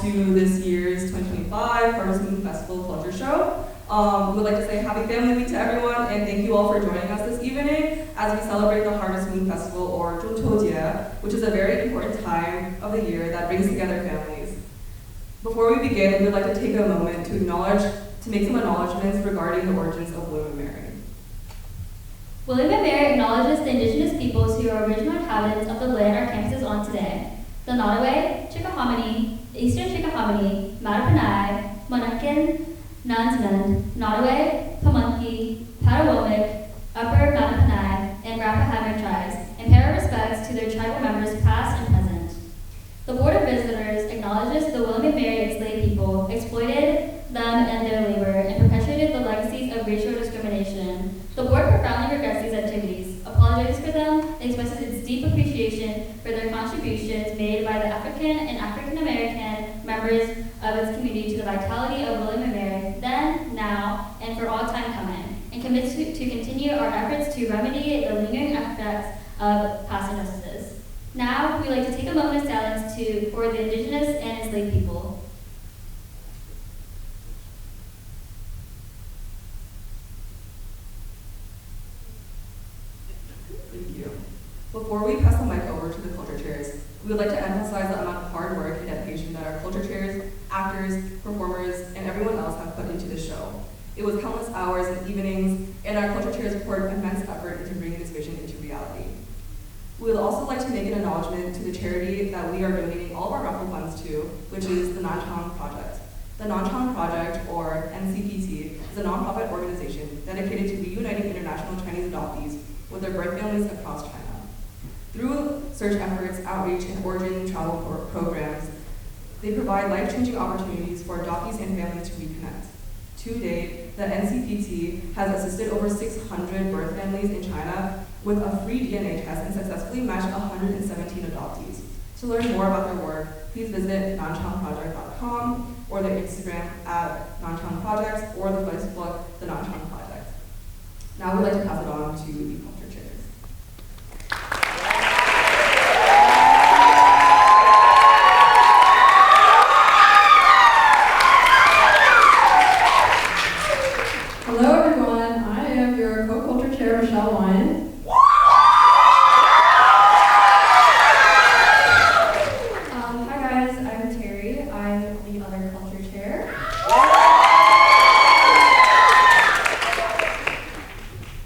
to this year's 2025 Harvest Moon Festival Culture Show. We would like to say Happy Family Week to everyone, and thank you all for joining us this evening as we celebrate the Harvest Moon Festival, or 中秋节, which is a very important time of the year that brings together families. Before we begin, we would like to take a moment to make some acknowledgments regarding the origins of William and Mary. William and Mary acknowledges the indigenous peoples who are original inhabitants of the land our campus is on today. The Nottoway, Chickahominy, Eastern Chickahominy, Mattapanai, Monacan, Nansemond, Nottoway, Pamunkey, Patawomic, Upper Mattapanai, and Rappahannock tribes, and pay our respects to their tribal members past and present. The Board of Visitors acknowledges the William and Mary enslaved people, exploited them and their labor, and perpetuated the legacies of racial discrimination. The Board profoundly regrets these activities, apologizes for them, and expresses its deep appreciation for their contributions made by the African and African American members of its community to the vitality of William and Mary, then, now, and for all time coming, and commits to continue our efforts to remedy the lingering effects of past injustices. Now, we'd like to take a moment of silence for the indigenous and enslaved people. Thank you. Before we pass the mic over to the culture chairs, we would like to emphasize the amount of hard work and dedication that our culture chairs, actors, performers, and everyone else have put into this show. It was countless hours and evenings, and our culture chairs poured immense effort into bringing this vision into reality. We would also like to make an acknowledgement to the charity that we are donating all of our raffle funds to, which is the Nanchang Project. The Nanchang Project, or NCPT, is a nonprofit organization dedicated to reuniting international Chinese adoptees with their birth families across China. Through search efforts, outreach, and origin travel programs, they provide life-changing opportunities for adoptees and families to reconnect. To date, the NCPT has assisted over 600 birth families in China with a free DNA test and successfully matched 117 adoptees. To learn more about their work, please visit nanchangproject.com or their Instagram at Nanchang Projects or the Facebook, the Nanchang Project. Now we'd like to pass it on to the culture chairs. Hello everyone, I am your co-culture chair, Wiant. Hi guys, I'm Teri. I'm the other culture chair.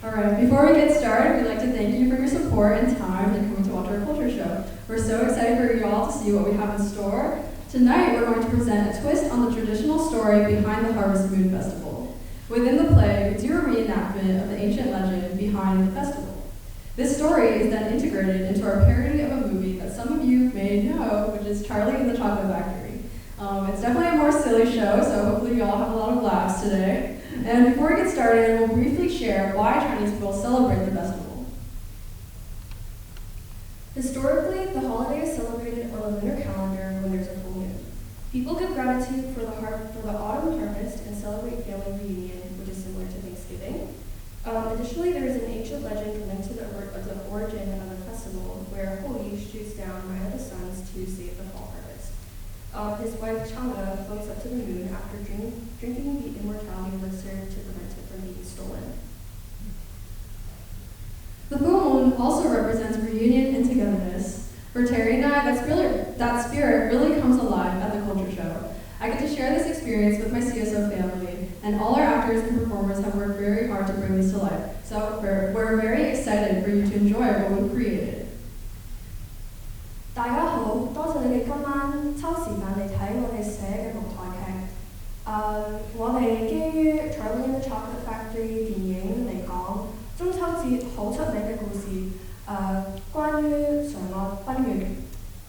Alright, before we get started, we'd like to thank you for your support and time in coming to watch our culture show. We're so excited for you all to see what we have in store. Tonight, we're going to present a twist on the traditional story behind the Harvest Moon Festival. Within the play, we do a reenactment of the ancient legend behind the festival. This story is then integrated into our parody of a movie that some of you may know, which is Charlie and the Chocolate Factory. It's definitely a more silly show, so hopefully you all have a lot of laughs today. And before we get started, we'll briefly share why Chinese people celebrate the festival. Historically, the holiday is celebrated on the lunar calendar when there's a full moon. People give gratitude for the autumn harvest and celebrate family reunion, which is similar to Thanksgiving. Additionally, there is an ancient legend linked to the origin of the festival where Willy shoots down nine of the suns to save the fall harvest. His wife Changa floats up to the moon after drinking the immortality elixir to prevent it from being stolen. The full moon also represents reunion and togetherness. For Teri and I, that spirit really comes alive at the culture show. I get to share this experience with my CSO family, and all our actors and performers have worked very hard to bring this to life. So we're very excited for you to enjoy what we've created. 大家好，多謝你哋今晚抽時間嚟睇我哋寫嘅舞台劇。我哋基於《Charlie and the Chocolate Factory》電影嚟講，中秋節好出名嘅故事，關於嫦娥奔月。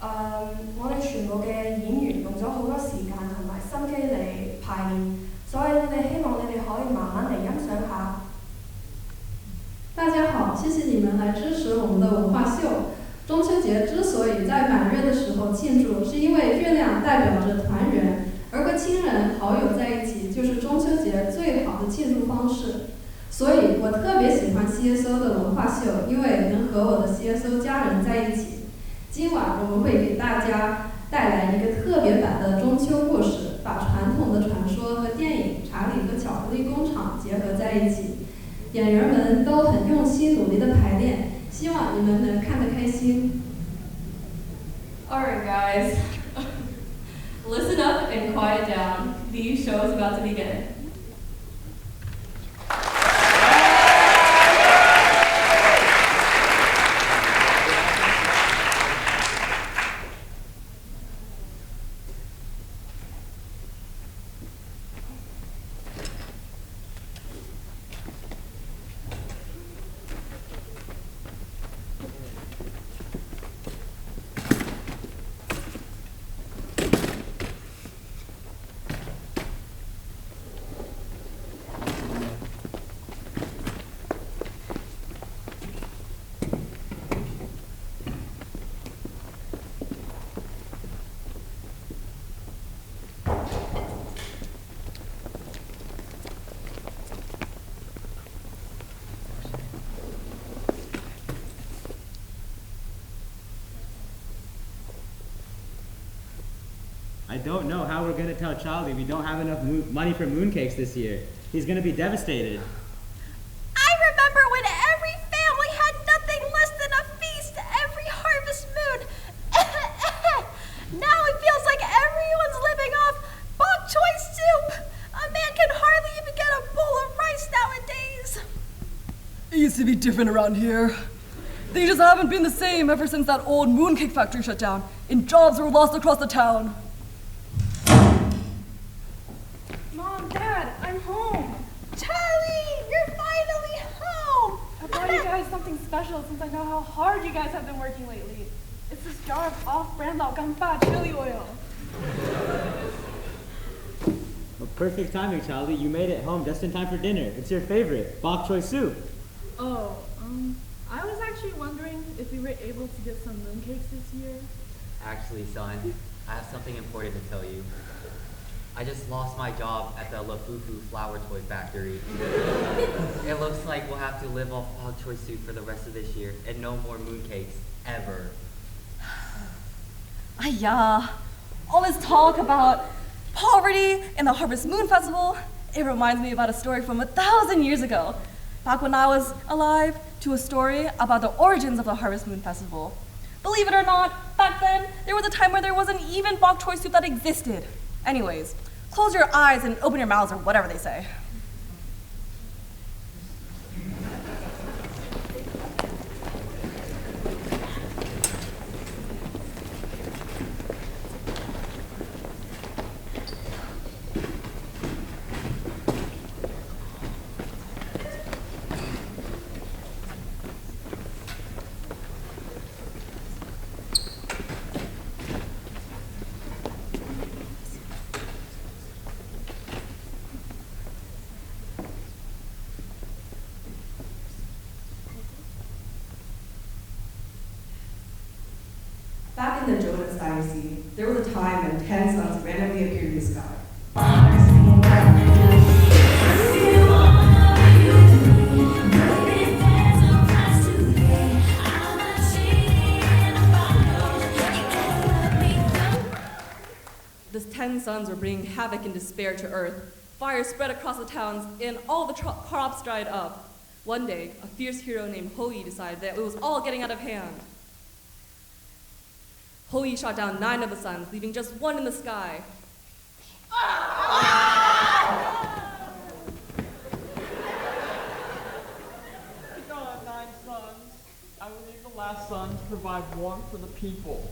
我哋全部嘅演員用咗好多時間同埋心機嚟排練，所以我哋希望你哋可以慢慢嚟欣賞下。大家好，谢谢你们来支持我们的文化秀。中秋节之所以在满月的时候庆祝，是因为月亮代表着团圆，而和亲人好友在一起就是中秋节最好的庆祝方式。所以我特别喜欢 CSO 的文化秀，因为能和我的 CSO 家人在一起。今晚我们会给大家带来一个特别版的中秋故事，把传统的传说和电影《查理和巧克力工厂》结合在一起。演员们都很用心努力的排练，希望你们能看得开心。Alright guys, listen up and quiet down. The show is about to begin. I don't know how we're gonna tell Charlie we don't have enough money for mooncakes this year. He's gonna be devastated. I remember when every family had nothing less than a feast every harvest moon. Now it feels like everyone's living off bok choy soup. A man can hardly even get a bowl of rice nowadays. It used to be different around here. Things just haven't been the same ever since that old mooncake factory shut down and jobs were lost across the town. Mom, Dad, I'm home. Charlie, you're finally home. I brought you guys something special since I know how hard you guys have been working lately. It's this jar of off-brand Wangka chili oil. Well, perfect timing, Charlie. You made it home just in time for dinner. It's your favorite, bok choy soup. Oh, I was actually wondering if we were able to get some mooncakes this year. Actually, son, I have something important to tell you. I just lost my job at the Lafufu flower toy factory. It looks like we'll have to live off bok choy soup for the rest of this year and no more mooncakes, ever. Ayah, all this talk about poverty and the Harvest Moon Festival, it reminds me about a story from 1,000 years ago, back when I was alive, to a story about the origins of the Harvest Moon Festival. Believe it or not, back then, there was a time where there wasn't even bok choy soup that existed. Anyways, close your eyes and open your mouths or whatever they say. Back in the Jonas dynasty, there was a time when 10 suns randomly appeared in the sky. These 10 suns were bringing havoc and despair to Earth. Fire spread across the towns, and all the crops dried up. One day, a fierce hero named Hoi decided that it was all getting out of hand. Hoi shot down 9 of the suns, leaving just one in the sky. God, 9 suns. I will leave the last sun to provide warmth for the people.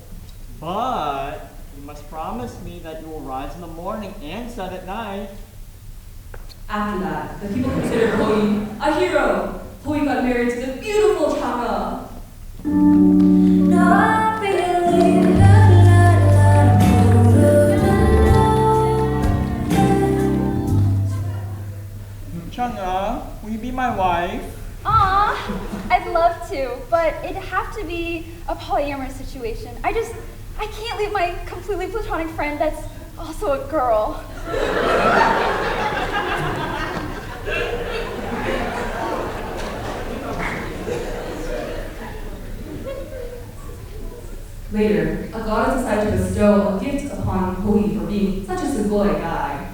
But you must promise me that you will rise in the morning and set at night. After that, the people considered Hoi a hero. Hoi got married to the beautiful Changa. Changa, will you be my wife? Aw, I'd love to, but it'd have to be a polyamorous situation. I can't leave my completely platonic friend that's also a girl. Later, a goddess decided to bestow a gift upon Hoi for being such a sugoi guy.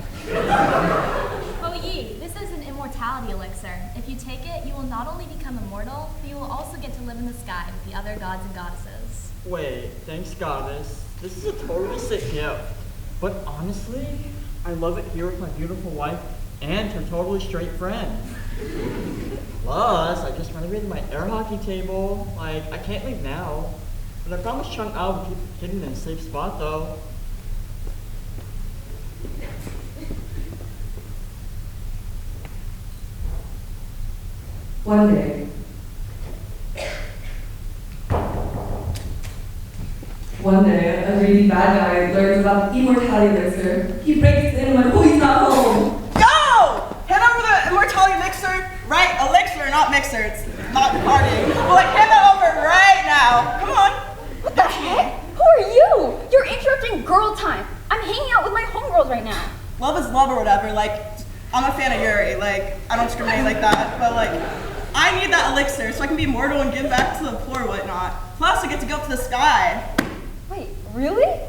Yee, this is an immortality elixir. If you take it, you will not only become immortal, but you will also get to live in the sky with the other gods and goddesses. Wait, thanks, goddess. This is a totally sick gift. But honestly, I love it here with my beautiful wife and her totally straight friend. Plus, I just renovated my air hockey table. Like, I can't leave now. But I promised Chung Ao would keep it hidden in a safe spot, though. One day, a greedy bad guy learns about the immortality elixir. He breaks in when Hoi's not home. Yo! Hand over the immortality elixir. Right, elixir, not mixer. It's not partying. But like, hand that over right now. Come on. What the heck? Who are you? You're interrupting girl time. I'm hanging out with my homegirls right now. Love is love or whatever. Like, I'm a fan of Yuri. Like, I don't discriminate like that. But like, I need that elixir so I can be immortal and give back to the poor or whatnot. Plus, I get to go up to the sky. Wait, really?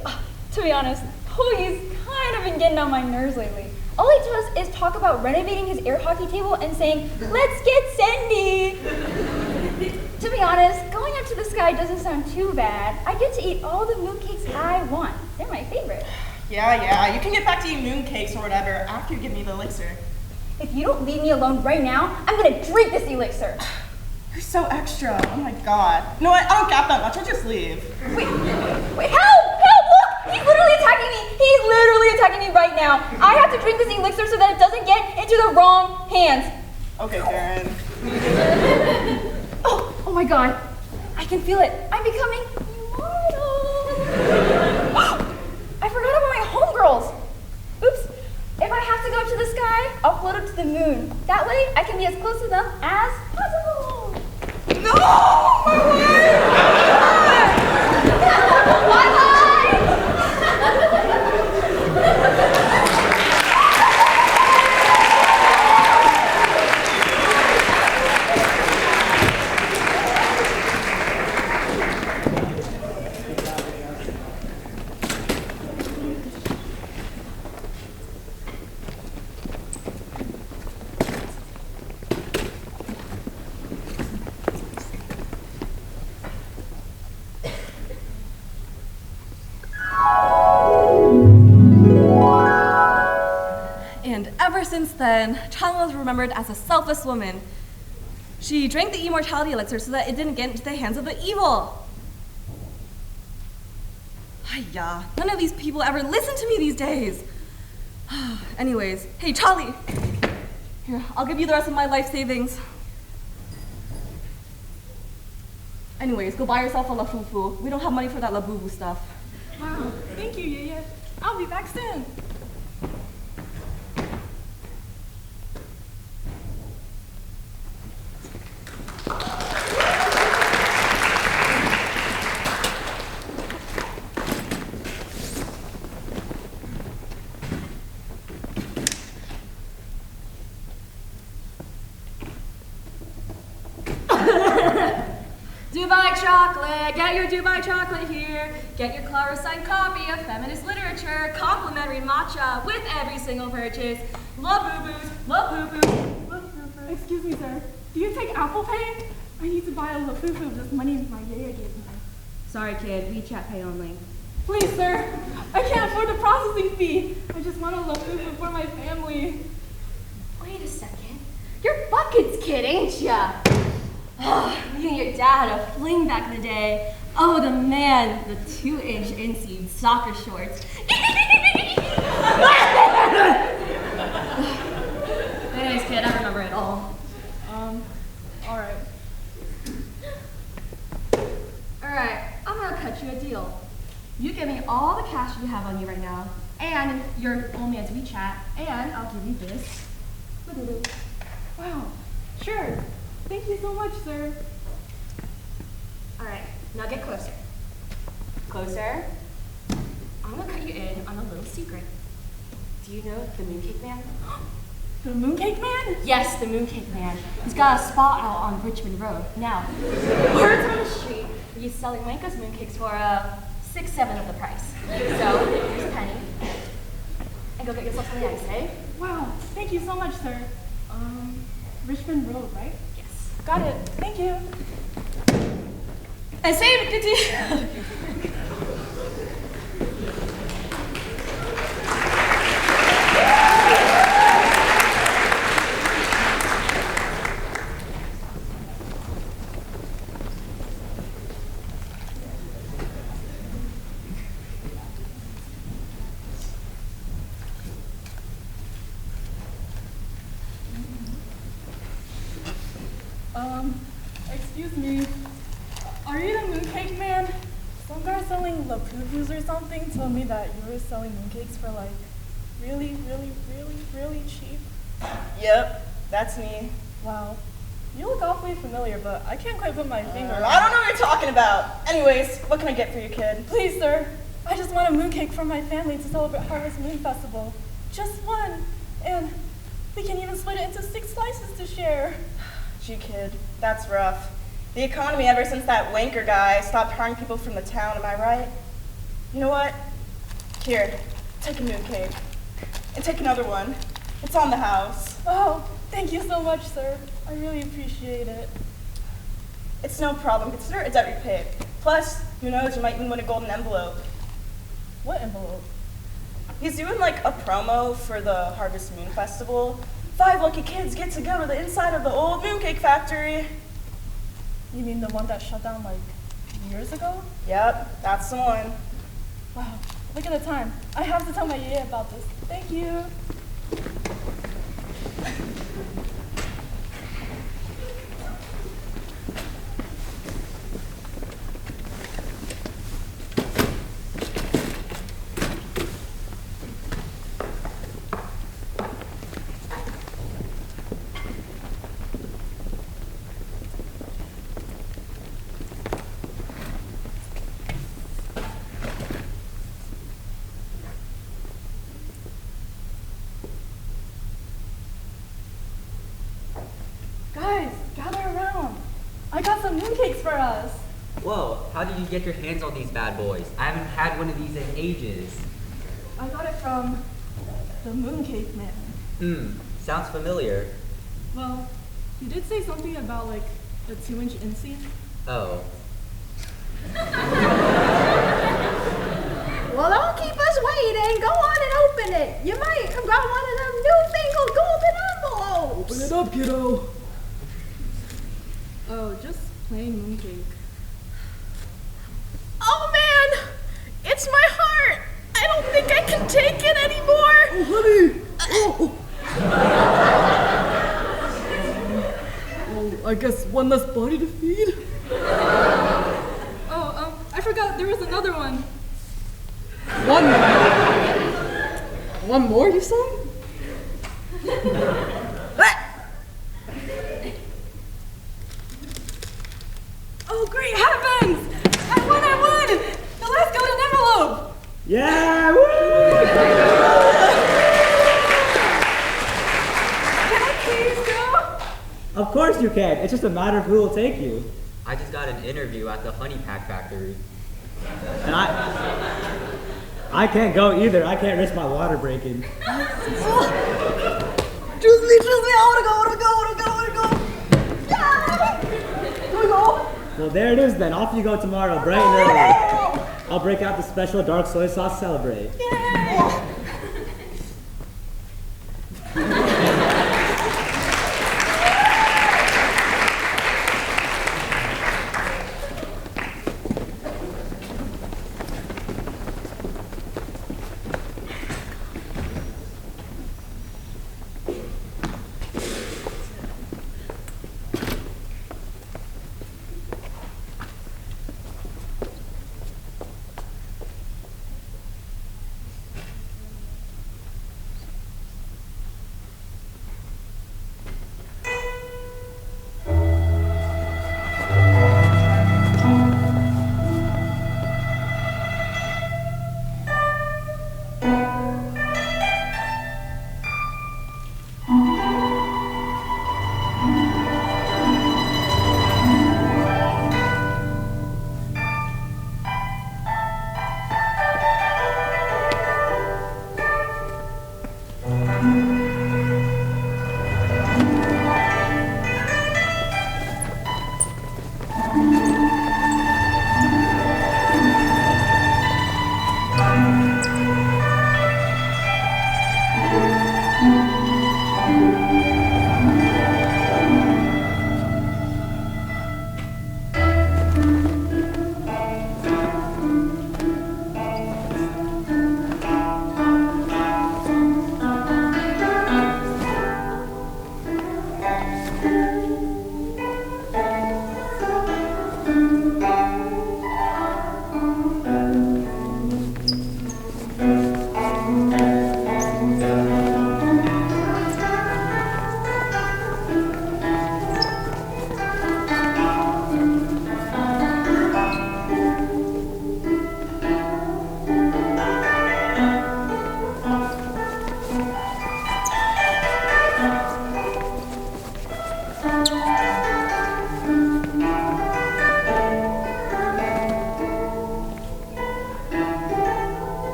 To be honest, Hoi's kind of been getting on my nerves lately. All he does is talk about renovating his air hockey table and saying, "Let's get Sandy." To be honest, going up to the sky doesn't sound too bad. I get to eat all the mooncakes I want. They're my favorite. Yeah, you can get back to eating mooncakes or whatever after you give me the elixir. If you don't leave me alone right now, I'm gonna drink this elixir. You're so extra. Oh my god. No, I don't gap that much. I'll just leave. Wait, help! Look! He's literally attacking me! He's literally attacking me right now. I have to drink this elixir so that it doesn't get into the wrong hands. Okay, Karen. Oh my god. I can feel it. I'm becoming immortal. I forgot about my homegirls. Oops. If I have to go to the sky, I'll float up to the moon. That way, I can be as close to them as possible. No! My wife! Bye-bye! Since then, Chan was remembered as a selfless woman. She drank the immortality elixir so that it didn't get into the hands of the evil. Yeah, none of these people ever listen to me these days. Anyways, hey Charlie, here, I'll give you the rest of my life savings. Anyways, go buy yourself a lafufu. We don't have money for that labubu stuff. Wow, thank you, Yaya. I'll be back soon. Dubai chocolate, get your Dubai chocolate here. Get your Clara signed copy of feminist literature, complimentary matcha with every single purchase. Love boo-boos, love boo-boos. Excuse me, sir. Do you take Apple Pay? I need to buy a lafufu. This money my Yaya gave me. Sorry, kid. WeChat Pay only. Please, sir. I can't afford the processing fee. I just want a lafufu for my family. Wait a second. You're Bucket's kid, ain't ya? You and your dad had a fling back in the day. Oh, the man, the 2-inch inseam soccer shorts. Anyways, kid, I remember it all. Alright. Alright, I'm gonna cut you a deal. You give me all the cash you have on you right now, and your old man's WeChat, and I'll give you this. Wow. Sure. Thank you so much, sir. Alright, now get closer. Closer. I'm gonna cut you in on a little secret. Do you know the Mooncake Man? The Mooncake Man? Yes, the Mooncake Man. He's got a spot out on Richmond Road. Now, words on the street, he's selling Wangka's mooncakes for 6-7 of the price. So, here's a penny. And go get yourself some ice, eh? Wow, thank you so much, sir. Richmond Road, right? Yes. Got it. Thank you. And save it, Kitty. Excuse me. Are you the Mooncake Man? Some guy selling La Poo-Poos or something told me that you were selling mooncakes for like really cheap. Yep, that's me. Wow. You look awfully familiar, but I can't quite put my finger on it. I don't know what you're talking about. Anyways, what can I get for you, kid? Please, sir. I just want a mooncake for my family to celebrate Harvest Moon Festival. Just one. And we can even split it into 6 slices to share. Gee, kid, that's rough. The economy ever since that wanker guy stopped hiring people from the town, am I right? You know what? Here, take a mooncake. And take another one. It's on the house. Oh, thank you so much, sir. I really appreciate it. It's no problem. Consider it a debt repaid. Plus, who knows, you might even win a golden envelope. What envelope? He's doing like a promo for the Harvest Moon Festival. 5 lucky kids get to go to the inside of the old mooncake factory. You mean the one that shut down like years ago? Yep, that's the one. Wow, look at the time. I have to tell my yaya about this. Thank you. Guys, gather around. I got some mooncakes for us. Whoa, how did you get your hands on these bad boys? I haven't had one of these in ages. I got it from the Mooncake Man. Sounds familiar. Well, he did say something about like a 2-inch inseam. Oh. Well, don't keep us waiting. Go on and open it. You might have got one of them newfangled golden envelopes. Open it up, kiddo. Oh, just plain mooncake. Oh man, it's my heart. I don't think I can take it anymore. Oh, honey. I guess one less body to feed. I forgot there was another one. One more, you said? Oh, great heavens! I won! The last golden envelope! Yeah! Woo! Can I please go? Of course you can. It's just a matter of who will take you. I just got an interview at the honey pack factory. And I can't go either. I can't risk my water breaking. Choose me, I wanna go. Yeah. Can we go? Well, there it is then. Off you go tomorrow, bright and early. I'll break out the special dark soy sauce celebrate.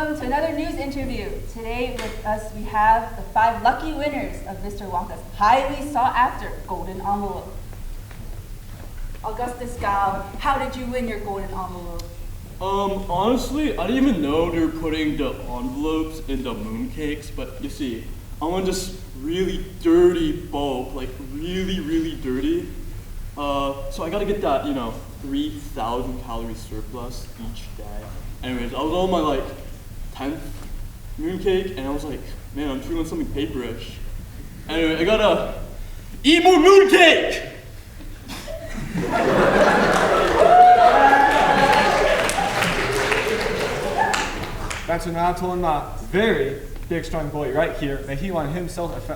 welcome to another news interview. Today with us we have the 5 lucky winners of Mr. Wonka's highly sought after golden envelope. Augustus Gao, how did you win your golden envelope? Honestly, I didn't even know they were putting the envelopes in the mooncakes, but you see, I want this really dirty bulb, like really, really dirty. So I gotta get that, 3,000 calorie surplus each day. Anyways, I was on my 10th mooncake, and I was like, man, I'm feeling something paperish. Anyway, I gotta eat more mooncake! Thanks for now telling my very big strong boy right here that he won himself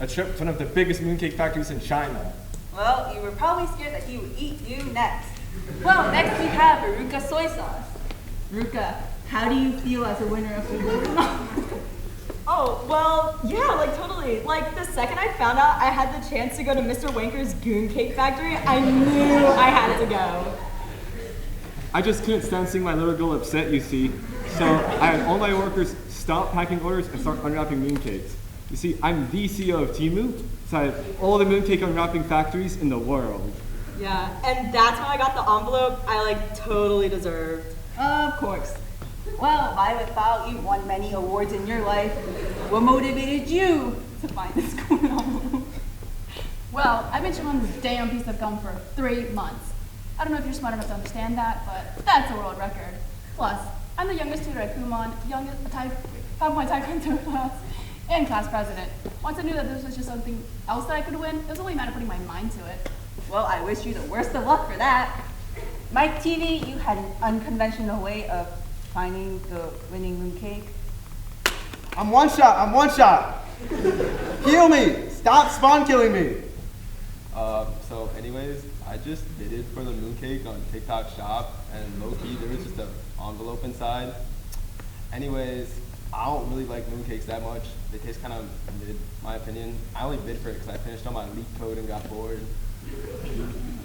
a trip to one of the biggest mooncake factories in China. Well, you were probably scared that he would eat you next. Well, next we have Veruca soy sauce. Veruca, how do you feel as a winner of the golden envelope? Oh, well, yeah, totally. The second I found out I had the chance to go to Mr. Wanker's Goon Cake Factory, I knew I had to go. I just couldn't stand seeing my little girl upset, you see. So I had all my workers stop packing orders and start unwrapping mooncakes. You see, I'm the CEO of Temu, so I have all the mooncake unwrapping factories in the world. Yeah, and that's when I got the envelope I totally deserved. Of course. Well, why without you won many awards in your life, what motivated you to find this golden envelope? Well, I've been chewing on this damn piece of gum for 3 months. I don't know if you're smart enough to understand that, but that's a world record. Plus, I'm the youngest tutor at Kumon, youngest 5-point taekwondo class, and class president. Once I knew that this was just something else that I could win, it was only a matter of putting my mind to it. Well, I wish you the worst of luck for that. Mike TV, you had an unconventional way of finding the winning mooncake. I'm one shot. Heal me. Stop spawn killing me. So anyways, I just did it for the mooncake on TikTok Shop, and low-key, there was just an envelope inside. Anyways, I don't really like mooncakes that much. They taste kind of mid, my opinion. I only bid for it because I finished on my leak code and got bored.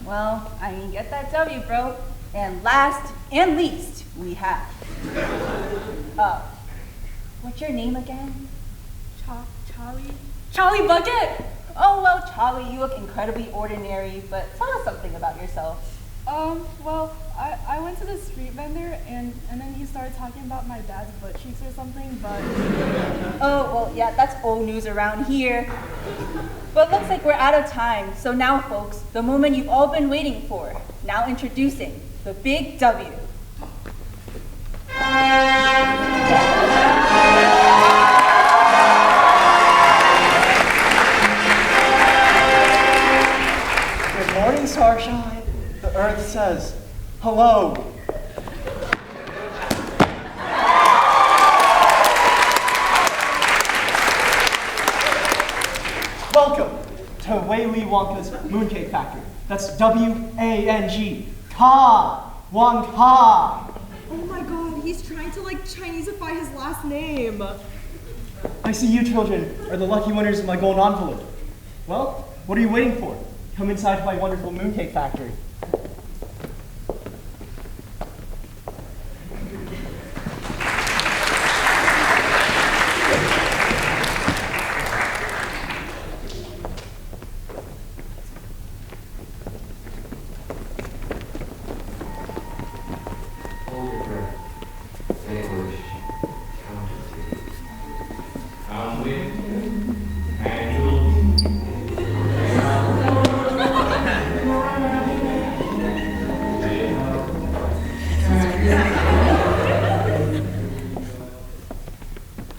Well, I mean, get that W, bro. And last and least, we have. What's your name again? Charlie? Charlie Bucket! Oh, well, Charlie, you look incredibly ordinary, but tell us something about yourself. Well, I went to the street vendor and then he started talking about my dad's butt cheeks or something, but... Oh, well, yeah, that's old news around here. But looks like we're out of time. So now, folks, the moment you've all been waiting for. Now introducing the Big W. Good morning, Starshine. The Earth says, hello. Welcome to Willy Wonka's Mooncake Factory. That's W-A-N-G. Ka. Wangka. Oh my god, he's trying to Chineseify his last name. I see you children are the lucky winners of my golden envelope. Well, what are you waiting for? Come inside my wonderful Mooncake Factory.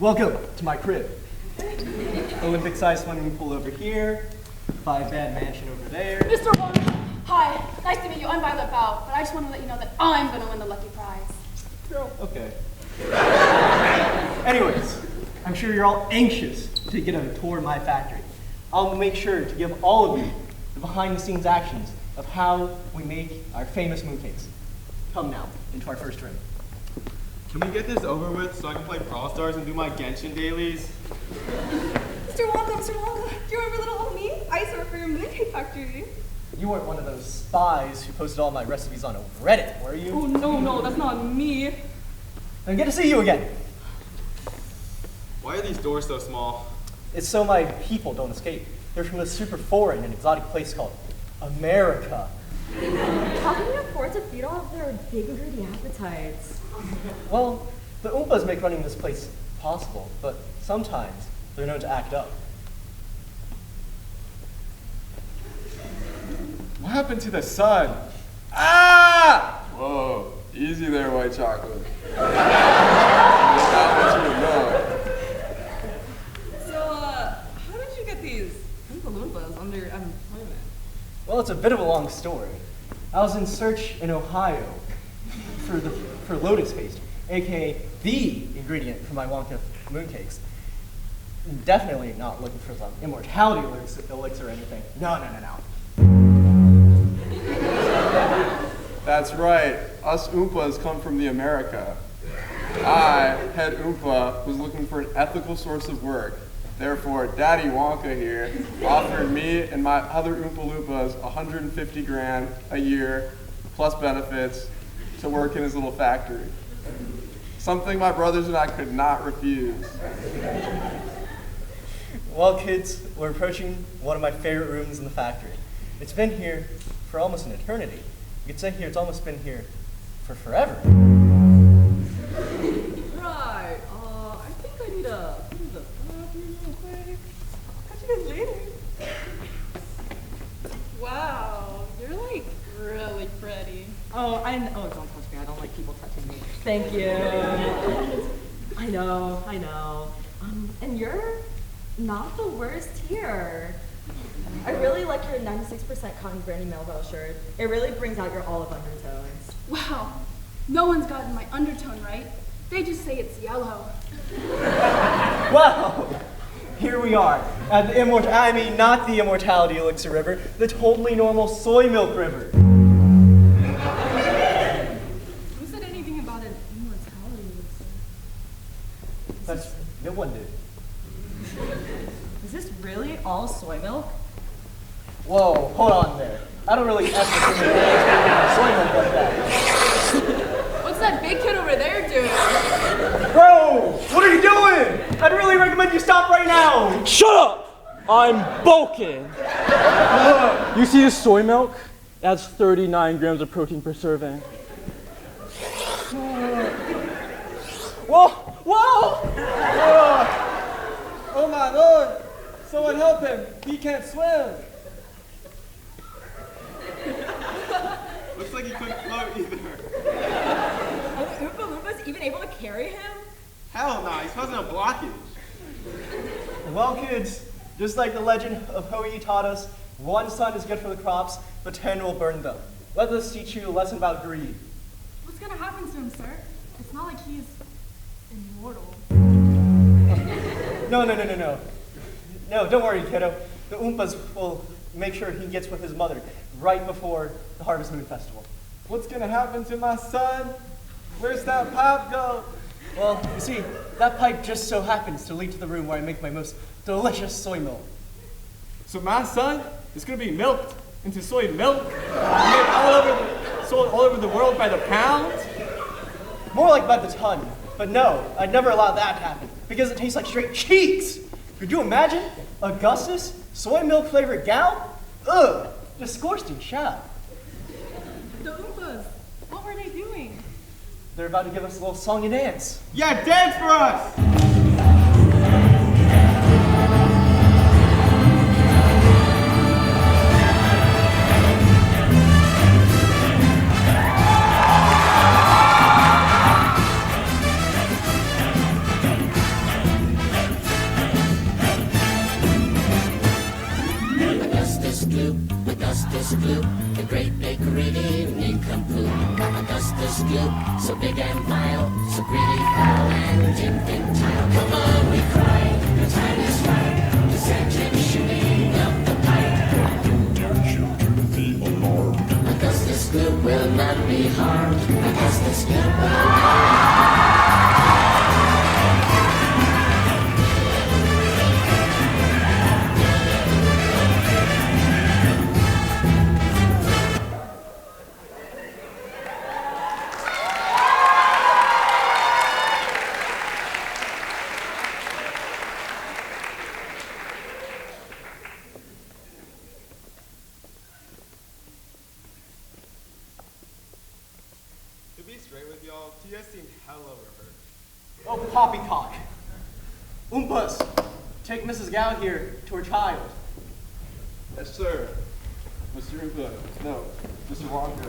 Welcome to my crib. Olympic-sized swimming pool over here, 5-bed mansion over there. Mr. Wonka, hi. Nice to meet you. I'm Violet Bao, but I just want to let you know that I'm going to win the lucky prize. Okay. Anyways, I'm sure you're all anxious to get a tour of my factory. I'll make sure to give all of you the behind-the-scenes actions of how we make our famous mooncakes. Come now, into our first room. Can we get this over with so I can play Brawl Stars and do my Genshin dailies? Mr. Wonka, do you remember little old me? I used to work for your mooncake factory. You weren't one of those spies who posted all my recipes on Reddit, were you? Oh, no, that's not me. I'm good to see you again. Why are these doors so small? It's so my people don't escape. They're from a super foreign and exotic place called America. How can you afford to feed all of their big and greedy appetites? Well, the Oompas make running this place possible, but sometimes they're known to act up. What happened to the sun? Ah! Whoa, easy there, white chocolate. So, how did you get these Oompa Loompas under unemployment? Well, it's a bit of a long story. I was in search in Ohio for lotus paste, aka the ingredient for my Wonka mooncakes. Definitely not looking for some immortality elixir or anything. No. That's right. Us Oompas come from the America. I, head Oompa, was looking for an ethical source of work. Therefore, Daddy Wonka here offered me and my other Oompa Loompas 150 grand a year, plus benefits, to work in his little factory. Something my brothers and I could not refuse. Well, kids, we're approaching one of my favorite rooms in the factory. It's been here for almost an eternity. You could say here it's almost been here for forever. Right. I think I need a bathroom real quick. Catch you guys later. Wow, you're like really pretty. Oh, don't touch me. I don't like people touching me. Thank you. I know. And you're not the worst here. I really like your 96% cotton brandy Melville shirt. It really brings out your olive undertones. Wow, no one's gotten my undertone right. They just say it's yellow. Well, here we are at the not the Immortality Elixir River, the totally normal soy milk river. Who said anything about an immortality elixir? That's no one did. Is this really all soy milk? Whoa, hold on there. I don't really F with soy milk like that. What's that big kid over there doing? Bro, what are you doing? I'd really recommend you stop right now. Shut up! I'm bulking. You see this soy milk? It has 39 grams of protein per serving. Whoa! Oh my lord! Someone help him! He can't swim! Looks like he couldn't float either. Are the Oompa Loompas even able to carry him? Hell nah, he's causing a blockage. Well, kids, just like the legend of Hou-Yi taught us, one sun is good for the crops, but 10 will burn them. Let this teach you a lesson about greed. What's gonna happen to him, sir? It's not like he's immortal. No. No, don't worry, kiddo. The Oompas will make sure he gets with his mother right before the Harvest Moon Festival. What's gonna happen to my son? Where's that pipe go? Well, you see, that pipe just so happens to lead to the room where I make my most delicious soy milk. So my son is gonna be milked into soy milk, made sold all over the world by the pound? More like by the ton. But no, I'd never allow that to happen, because it tastes like straight cheese. Could you imagine? Augustus, soy milk flavored gal? Ugh, disgusting shot. The Oompas, what were they doing? They're about to give us a little song and dance. Yeah, dance for us! Augustus Gloop, the great bakery nincompoop. Augustus Gloop, so big and vile, so greedy, foul, and infantile. Come on, we cry, the time is right to set him shooting up the pipe. Dear children, be alarmed. Augustus Gloop will not be harmed. Augustus Gloop will not. straight with y'all, Tia seemed hella rehearsed. Oh, poppycock. Oompas, take Mrs. Gao here to her child. Yes, sir. Mr. Oompa. No, Mr. Wangka.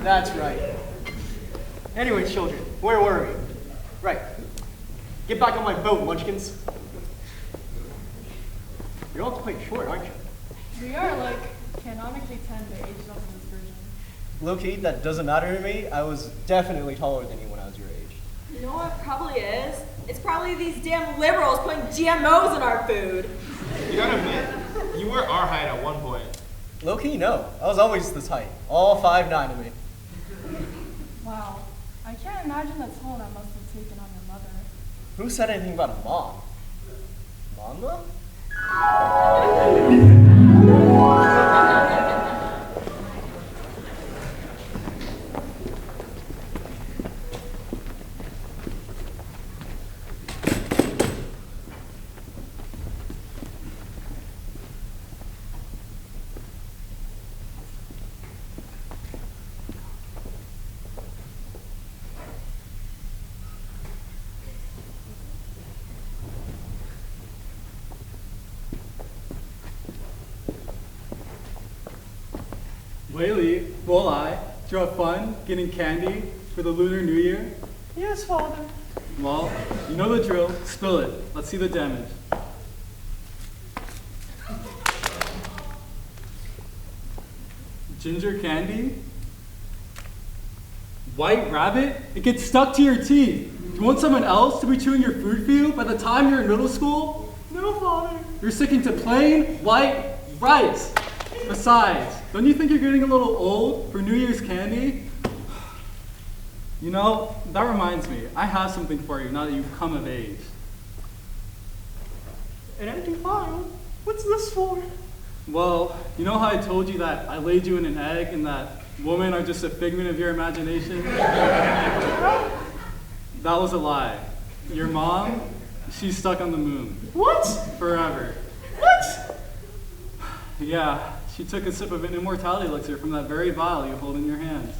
That's right. Anyway, children, where were we? Right. Get back on my boat, munchkins. You're all quite short, aren't you? We are like canonically 10 to age up in this version. Low-key, that doesn't matter to me. I was definitely taller than you when I was your age. You know what it probably is? It's probably these damn liberals putting GMOs in our food. You gotta admit, you were our height at one point. Low-key, no. I was always this height. All 5'9" of me. Wow. I can't imagine the toll that must have taken on your mother. Who said anything about a mom? Mama? Weili, will I? Did you have fun getting candy for the Lunar New Year? Yes, Father. Well, you know the drill. Spill it. Let's see the damage. Ginger candy? White rabbit? It gets stuck to your teeth. Do you want someone else to be chewing your food for you by the time you're in middle school? No, Father. You're sticking to plain white rice. Besides, don't you think you're getting a little old for New Year's candy? You know, that reminds me. I have something for you now that you've come of age. An empty file? What's this for? Well, you know how I told you that I laid you in an egg and that women are just a figment of your imagination? That was a lie. Your mom, she's stuck on the moon. What? Forever. What? Yeah, she took a sip of an immortality elixir from that very vial you hold in your hands.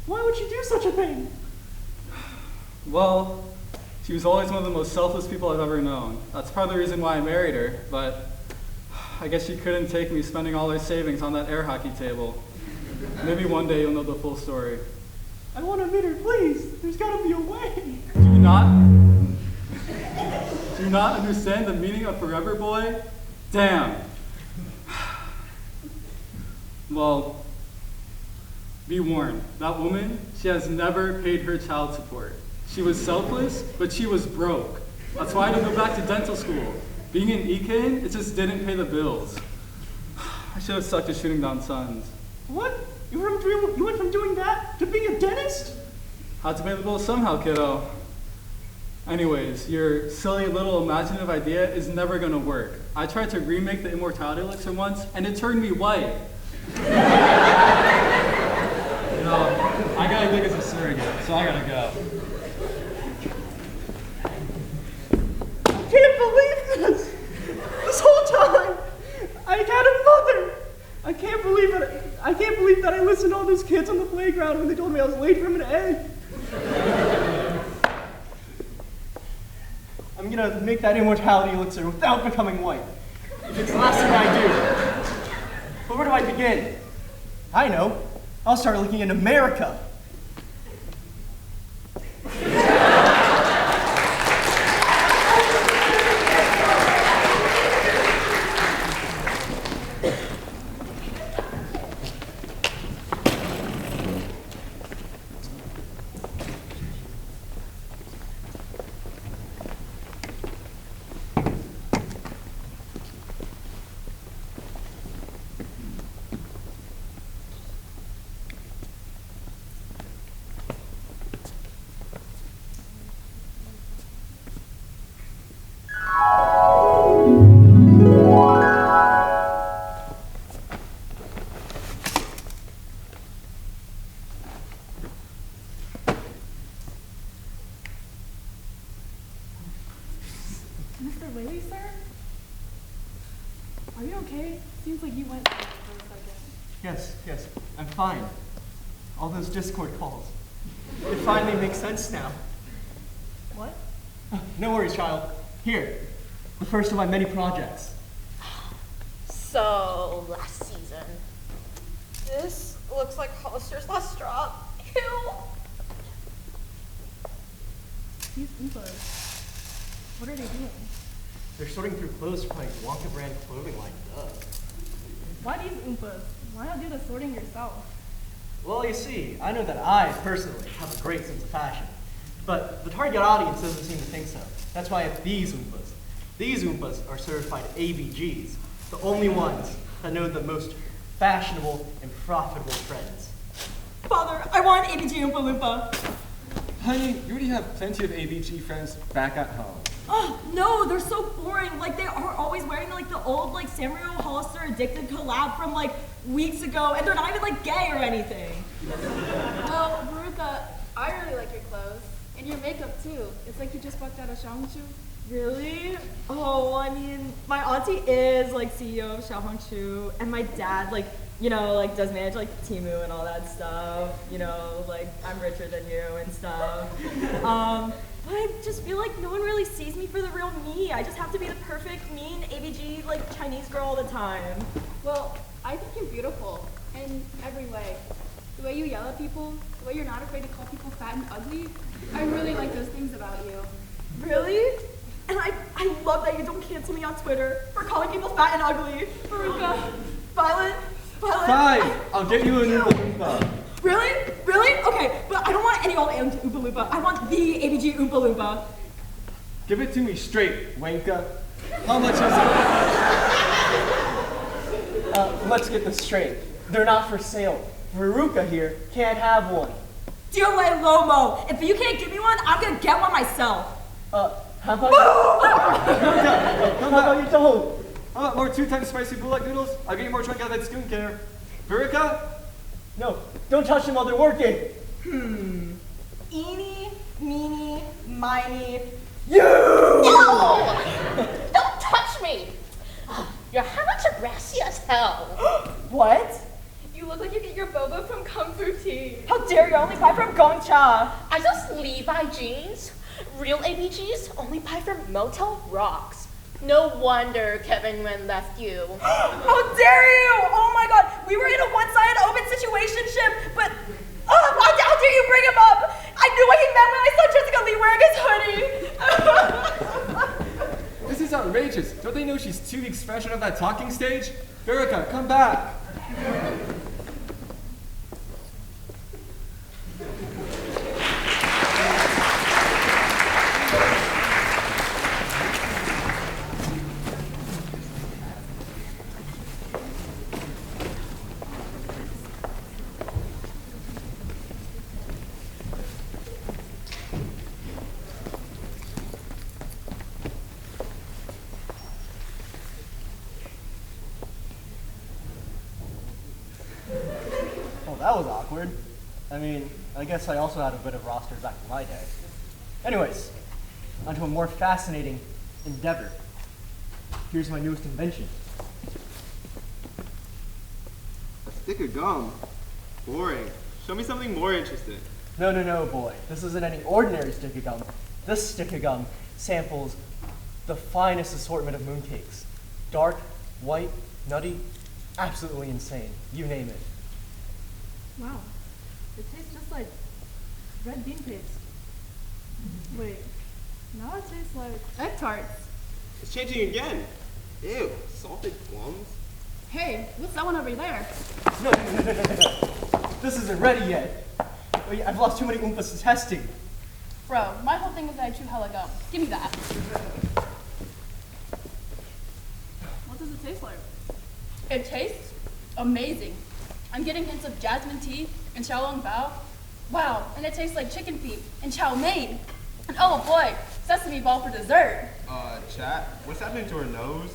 Why would she do such a thing? Well, she was always one of the most selfless people I've ever known. That's part of the reason why I married her, but I guess she couldn't take me spending all her savings on that air hockey table. Maybe one day you'll know the full story. I want to meet her, please. There's got to be a way. Do you not understand the meaning of forever, boy? Damn. Well, be warned, that woman, she has never paid her child support. She was selfless, but she was broke. That's why I had to go back to dental school. Being an EKIN, it just didn't pay the bills. I should have stuck to shooting down sons. What? You went from doing that to being a dentist? Had to pay the bills somehow, kiddo. Anyways, your silly little imaginative idea is never gonna work. I tried to remake the immortality elixir once, and it turned me white. I gotta think it's a surrogate, so I gotta go. I can't believe this! This whole time, I had a mother! I can't believe that I listened to all those kids on the playground when they told me I was late from an egg. I'm gonna make that immortality elixir without becoming white. If it's the last thing I do. But where do I begin? I know. I'll start looking in America. Mr. Willy, sir? Are you okay? Seems like you went for a second. Yes, I'm fine. All those Discord calls. It finally makes sense now. What? No worries, child. Here, the first of my many projects. So, last season. This looks like Hollister's last drop. Ew. These Oompas, what are they doing? They're sorting through clothes for my Wonka brand clothing line. Duh. Why these Oompas? Why not do the sorting yourself? Well, you see, I know that I, personally, have a great sense of fashion. But the target audience doesn't seem to think so. That's why I have these Oompas. These Oompas are certified ABGs, the only ones that know the most fashionable and profitable trends. Father, I want ABG Oompa Loompa. Honey, you already have plenty of ABG friends back at home. Oh, no, they're so boring. Like, they are always wearing, like, the old, like, Samuel Hollister Addicted collab from, like, weeks ago, and they're not even, like, gay or anything. Well, Veruca, I really like your clothes. And your makeup, too. It's like you just walked out of Xiaohongshu. Really? Oh, I mean, my auntie is, like, CEO of Xiaohongshu, and my dad, like, you know, like, does manage, like, Temu and all that stuff. You know, like, I'm richer than you and stuff. But I just feel like no one really sees me for the real me. I just have to be the perfect, mean, ABG, like, Chinese girl all the time. Well, I think you're beautiful in every way. The way you yell at people, the way you're not afraid to call people fat and ugly. I really like those things about you. Really? And I love that you don't cancel me on Twitter for calling people fat and ugly. Veruca, Violet. Fine, I'll get you a new Oompa. Really? Really? Okay, but I don't want any old Oompa Loompa. I want the ABG Oompa Loompa. Give it to me straight, Wangka. How much is it? Let's get this straight. They're not for sale. Veruca here can't have one. Dear Lay Lomo, if you can't give me one, I'm gonna get one myself. How about you? How about you don't? More 2 times spicy bullet noodles? I'll get you more drink out of that skincare. Veruca? No, don't touch them while they're working. Eeny, meeny, miny, you! No! Don't touch me! Your habits are grassy as hell. What? You look like you get your boba from Kung Fu Tea. How dare you only buy from Gongcha? I just Levi jeans. Real ABGs only buy from Motel Rocks. No wonder Kevin Wen left you. How dare you! Oh my god, we were in a one-sided open situationship, but how dare you bring him up? I knew what he meant when I saw Jessica Lee wearing his hoodie. This is outrageous. Don't they know she's 2 weeks fresh out of that talking stage? Veruca, come back. That was awkward. I mean, I guess I also had a bit of roster back in my day. Anyways, onto a more fascinating endeavor. Here's my newest invention. A stick of gum? Boring. Show me something more interesting. No, boy. This isn't any ordinary stick of gum. This stick of gum samples the finest assortment of mooncakes. Dark, white, nutty, absolutely insane. You name it. Wow. It tastes just like red bean paste. Wait. Now it tastes like egg tarts. It's changing again. Ew, salted plums? Hey, what's that one over there? No. This isn't ready yet. I've lost too many Oompas to testing. Bro, my whole thing is that I chew hella gum. Give me that. What does it taste like? It tastes amazing. I'm getting hints of jasmine tea and xiaolong bao. Wow, and it tastes like chicken feet and chow mein. And oh boy, sesame ball for dessert. Chat, what's happening to her nose?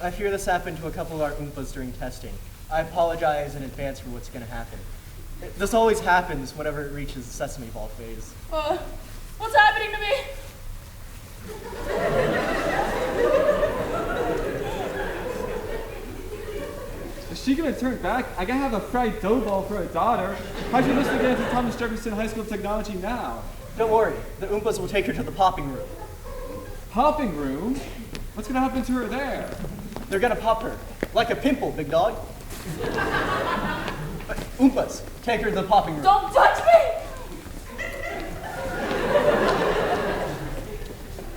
I fear this happened to a couple of our Oompas during testing. I apologize in advance for what's going to happen. This always happens whenever it reaches the sesame ball phase. What's happening to me? Is she gonna turn back? I gotta have a fried dough ball for a daughter. How'd you listen to get into Thomas Jefferson High School of Technology now? Don't worry, the Oompas will take her to the popping room. Popping room? What's gonna happen to her there? They're gonna pop her, like a pimple, big dog. Oompas, take her to the popping room. Don't touch me!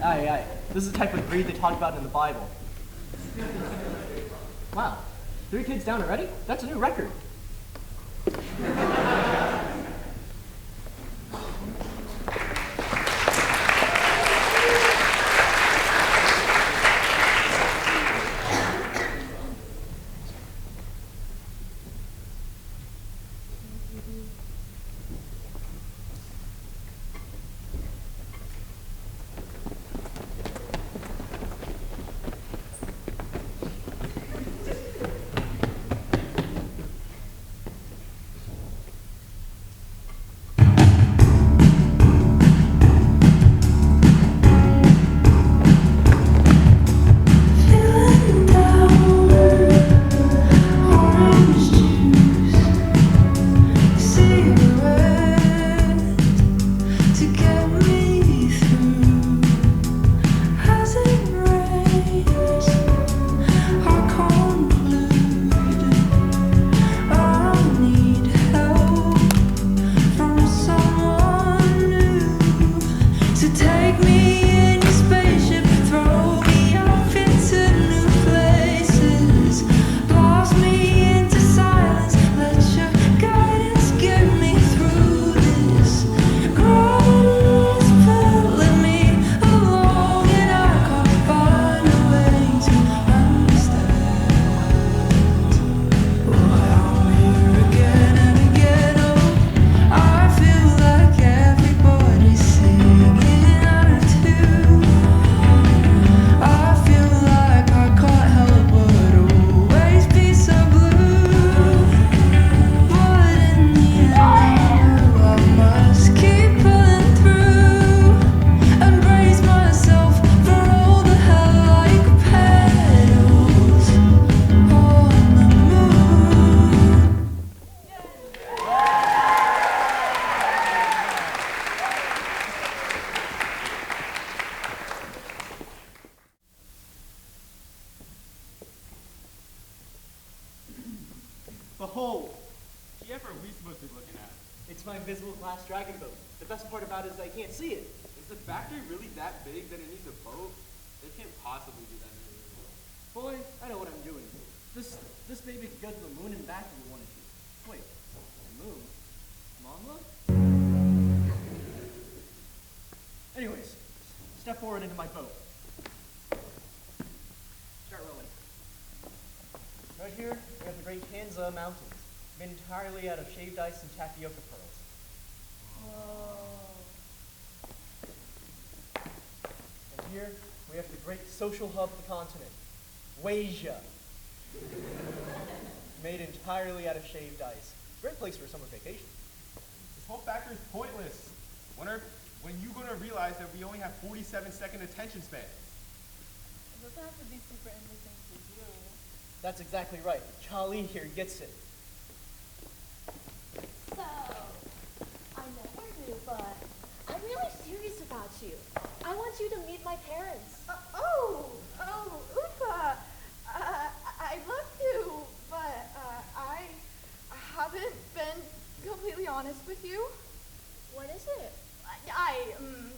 Aye. This is the type of greed they talk about in the Bible. Wow, 3 kids down already? That's a new record. Behold! GF are we supposed to be looking at? It's my invisible glass dragon boat. The best part about it is I can't see it. Is the factory really that big that it needs a boat? They can't possibly do that. Boy, I know what I'm doing. This baby could go to the moon and back if we wanted to. Wait, the moon? Mama? Anyways, step forward into my boat. Start rowing. Right here, we have the Great Kanza Mountains, made entirely out of shaved ice and tapioca pearls. And here, we have the great social hub of the continent, Wasia, made entirely out of shaved ice. Great place for a summer vacation. This whole factor is pointless. When you gonna realize that we only have 47-second attention span? It doesn't have to be super interesting to do. That's exactly right. Charlie here gets it. So, I know we're new, but I'm really serious about you. I want you to meet my parents. Oompa. I'd love to, but I haven't been completely honest with you. What is it? I'm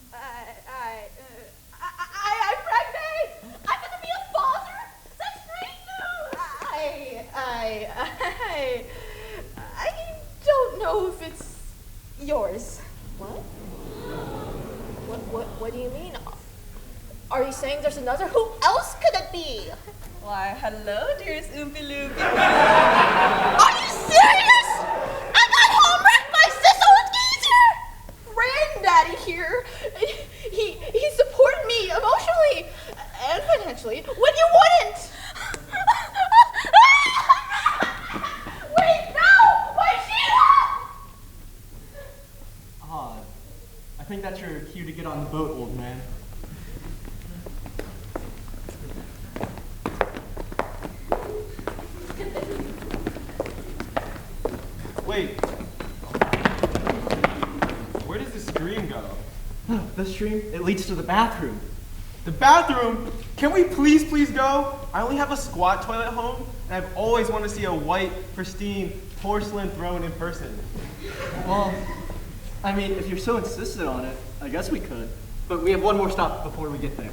pregnant! I'm gonna be a father! That's great news! I don't know if it's yours. What? What do you mean? Are you saying there's another? Who else could it be? Why, hello, dearest Oompa Loopy. Are you serious? I got home-wrecked by this old geezer! Granddaddy here, he supported me emotionally and financially when you wouldn't. Wait, no! My Sheila! Odd. I think that's your cue to get on the boat, old man. Wait. Where does the stream go? The stream, it leads to the bathroom. The bathroom? Can we please go? I only have a squat toilet at home, and I've always wanted to see a white, pristine porcelain throne in person. Well, I mean, if you're so insistent on it, I guess we could. But we have one more stop before we get there.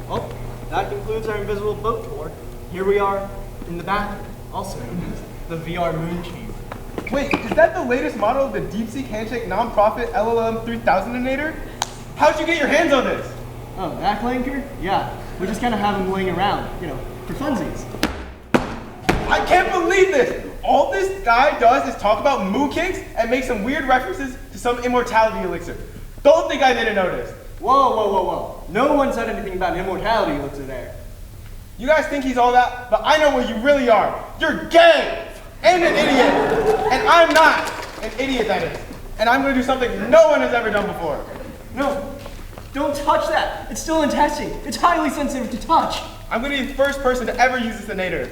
Well, that concludes our invisible boat tour. Here we are in the bathroom, also known as the VR moon chamber. Wait, is that the latest model of the DeepSeek Handshake nonprofit LLM 3000inator? How'd you get your hands on this? Oh, that clanker? Yeah, we just kind of have them laying around, you know, for funsies. I can't believe this! All this guy does is talk about mooncakes and make some weird references to some immortality elixir. Don't think I didn't notice. Whoa. No one said anything about an immortality elixir there. You guys think he's all that, but I know what you really are. You're gay and an idiot. And I'm not an idiot, that is. And I'm going to do something no one has ever done before. No, don't touch that. It's still in testing. It's highly sensitive to touch. I'm going to be the first person to ever use this inator.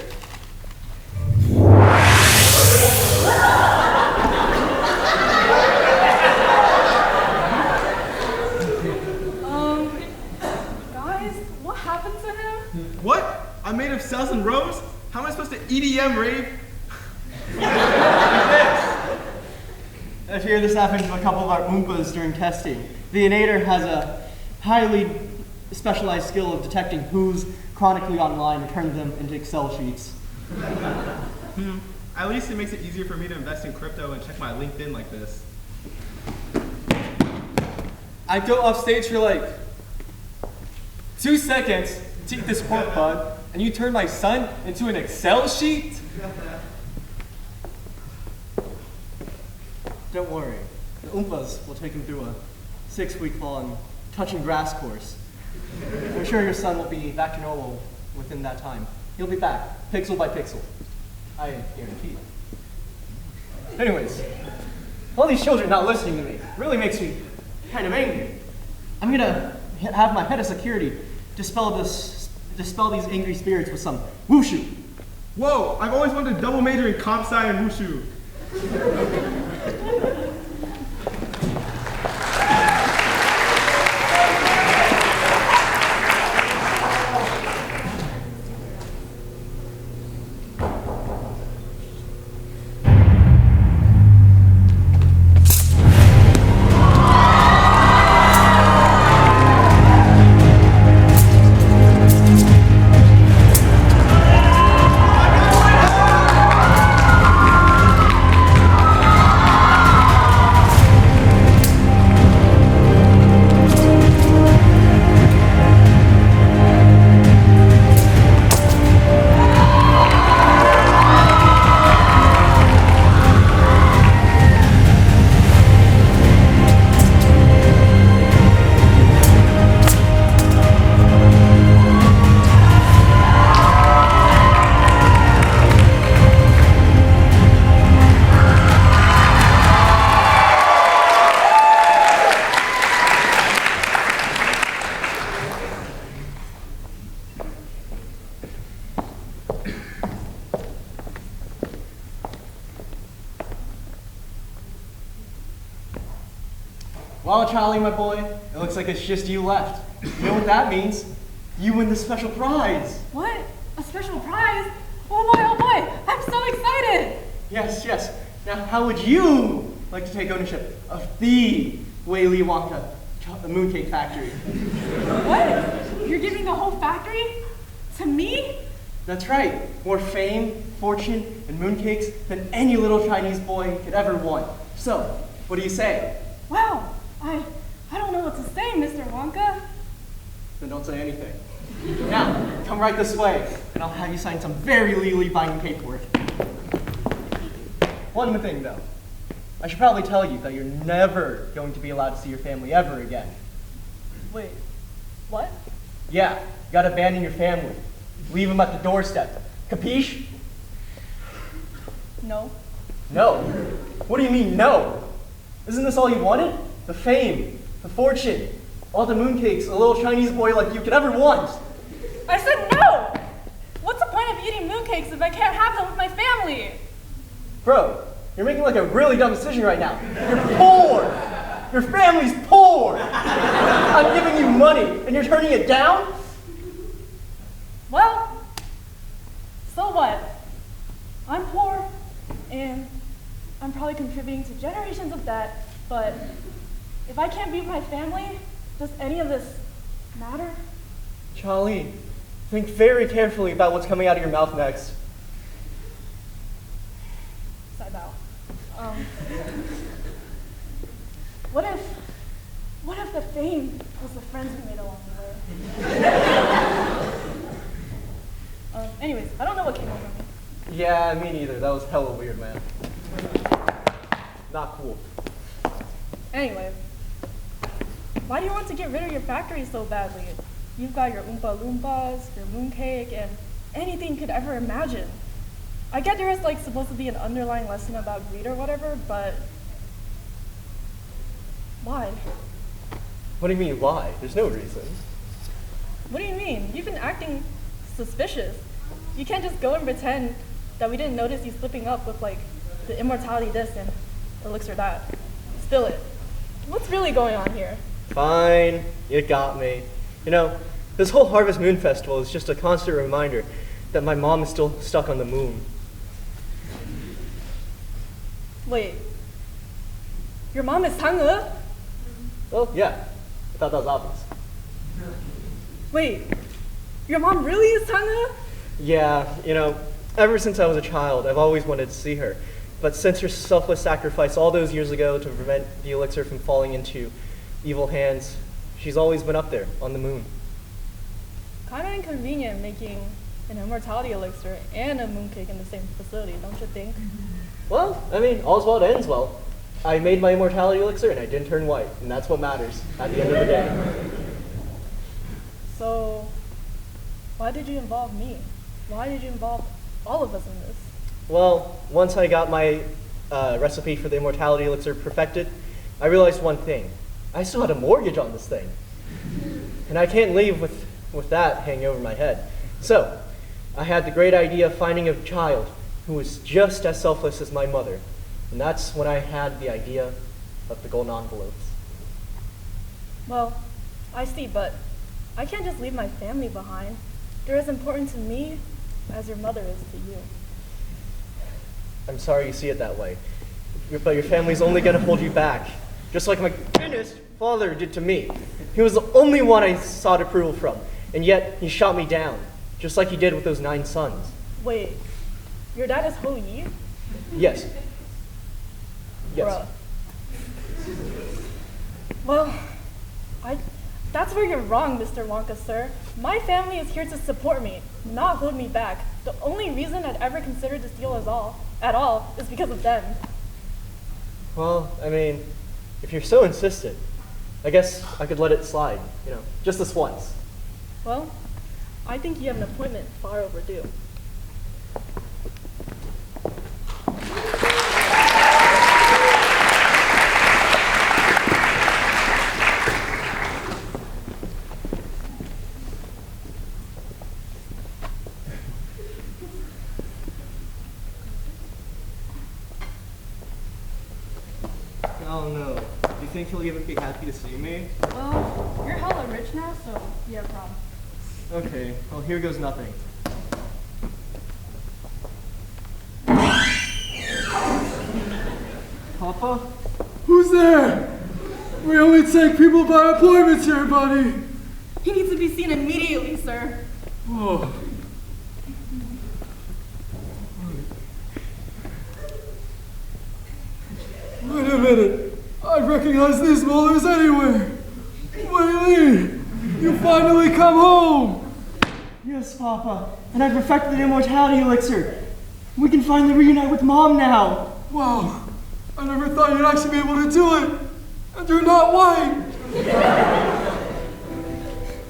Guys, what happened to him? What? I'm made of cells and rows? How am I supposed to EDM rave? I fear this happened to a couple of our Oompas during testing. The inator has a highly specialized skill of detecting who's chronically online and turning them into Excel sheets. At least it makes it easier for me to invest in crypto and check my LinkedIn like this. I go off stage for like 2 seconds to eat this pork bun, and you turn my son into an Excel sheet? Don't worry. The Oompas will take him through a 6-week-long touching grass course. I'm sure your son will be back to normal within that time. He'll be back, pixel by pixel. I guarantee it. Anyways, all these children not listening to me really makes me kind of angry. I'm gonna have my head of security dispel these angry spirits with some wushu. Whoa, I've always wanted to double major in comp sci and wushu. Well, Charlie, my boy, it looks like it's just you left. You know what that means? You win the special prize. What? A special prize? Oh boy, I'm so excited! Yes, yes. Now, how would you like to take ownership of the Willy Wonka, the Mooncake Factory? What? You're giving the whole factory to me? That's right. More fame, fortune, and mooncakes than any little Chinese boy could ever want. So, what do you say? Wow, I don't know what to say, Mr. Wonka. Then don't say anything. Now, come right this way, and I'll have you sign some very legally binding paperwork. One more thing, though. I should probably tell you that you're never going to be allowed to see your family ever again. Wait, what? Yeah, you gotta abandon your family. Leave them at the doorstep. Capiche? No. No? What do you mean, no? Isn't this all you wanted? The fame, the fortune, all the mooncakes a little Chinese boy like you could ever want. I said no! What's the point of eating mooncakes if I can't have them with my family? Bro, you're making like a really dumb decision right now. You're poor! Your family's poor! I'm giving you money, and you're turning it down? Well, so what? I'm poor, and I'm probably contributing to generations of debt, but if I can't be with my family, does any of this matter? Charlie, think very carefully about what's coming out of your mouth next. Side bow. What if the fame was the friends we made along the way? Anyways, I don't know what came over me. Yeah, me neither. That was hella weird, man. Not cool. Anyway, why do you want to get rid of your factory so badly? You've got your Oompa Loompas, your mooncake, and anything you could ever imagine. I get there is like supposed to be an underlying lesson about greed or whatever, but why? What do you mean, why? There's no reason. What do you mean? You've been acting suspicious. You can't just go and pretend that we didn't notice you slipping up with like the immortality this and elixir that. Spill it. What's really going on here? Fine, you got me. You know, this whole Harvest Moon Festival is just a constant reminder that my mom is still stuck on the moon. Wait, your mom is Sang-e? Well, yeah, I thought that was obvious. Wait, your mom really is Sang-e? Yeah, you know, ever since I was a child, I've always wanted to see her. But since her selfless sacrifice all those years ago to prevent the elixir from falling into evil hands, she's always been up there on the moon. Kind of inconvenient making an immortality elixir and a mooncake in the same facility, don't you think? Well, I mean, all's well that ends well. I made my immortality elixir and I didn't turn white, and that's what matters at the end of the day. So, why did you involve me? Why did you involve all of us in this? Well, once I got my recipe for the immortality elixir perfected, I realized one thing. I still had a mortgage on this thing. And I can't leave with that hanging over my head. So, I had the great idea of finding a child who was just as selfless as my mother. And that's when I had the idea of the golden envelopes. Well, I see, but I can't just leave my family behind. They're as important to me as your mother is to you. I'm sorry you see it that way. But your family's only going to hold you back. Just like my goodness father did to me. He was the only one I sought approval from. And yet, he shot me down. Just like he did with those 9 sons. Wait, your dad is Ho Yi? Yes. Yes. Bruh. Well, that's where you're wrong, Mr. Wonka, sir. My family is here to support me, not hold me back. The only reason I'd ever considered this deal at all is because of them. Well, I mean, if you're so insistent, I guess I could let it slide, you know, just this once. Well, I think you have an appointment far overdue. Oh no. you think he'll even be happy to see me? Well, you're hella rich now, so you have a problem. Okay, well, here goes nothing. Papa? Who's there? We only take people by appointments here, buddy. He needs to be seen immediately, sir. Oh. Wait a minute. I recognize these molars anywhere. Weili, you finally come home. Yes, Papa. And I perfected the immortality elixir. We can finally reunite with Mom now. Wow. I never thought you'd actually be able to do it. And you're not white.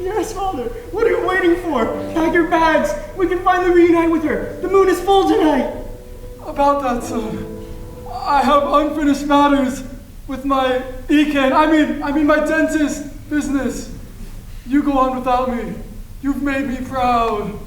Yes, Father. What are you waiting for? Pack your bags. We can finally reunite with her. The moon is full tonight. About that, son. I have unfinished matters with my I mean my dentist business. You go on without me. You've made me proud.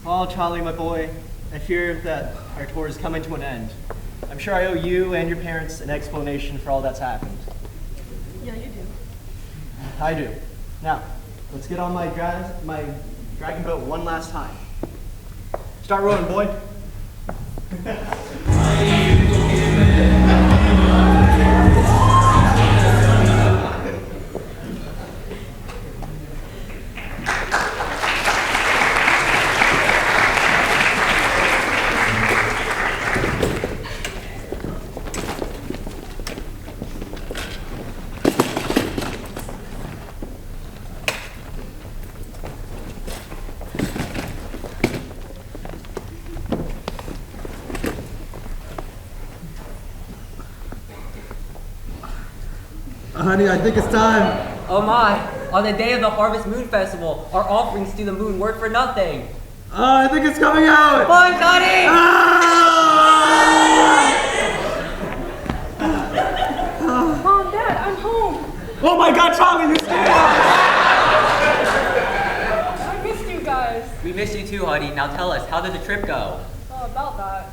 Well, Charlie, my boy, I fear that our tour is coming to an end. I'm sure I owe you and your parents an explanation for all that's happened. Yeah, you do. I do. Now, let's get on my dragon boat one last time. Start rowing, boy. Honey, I think it's time. Oh my, on the day of the Harvest Moon Festival, our offerings to the moon weren't for nothing. I think it's coming out. Come on, Johnny! Mom, Dad, I'm home. Oh my God, Charlie, you stay I missed you guys. We missed you too, honey. Now tell us, how did the trip go? Oh, about that.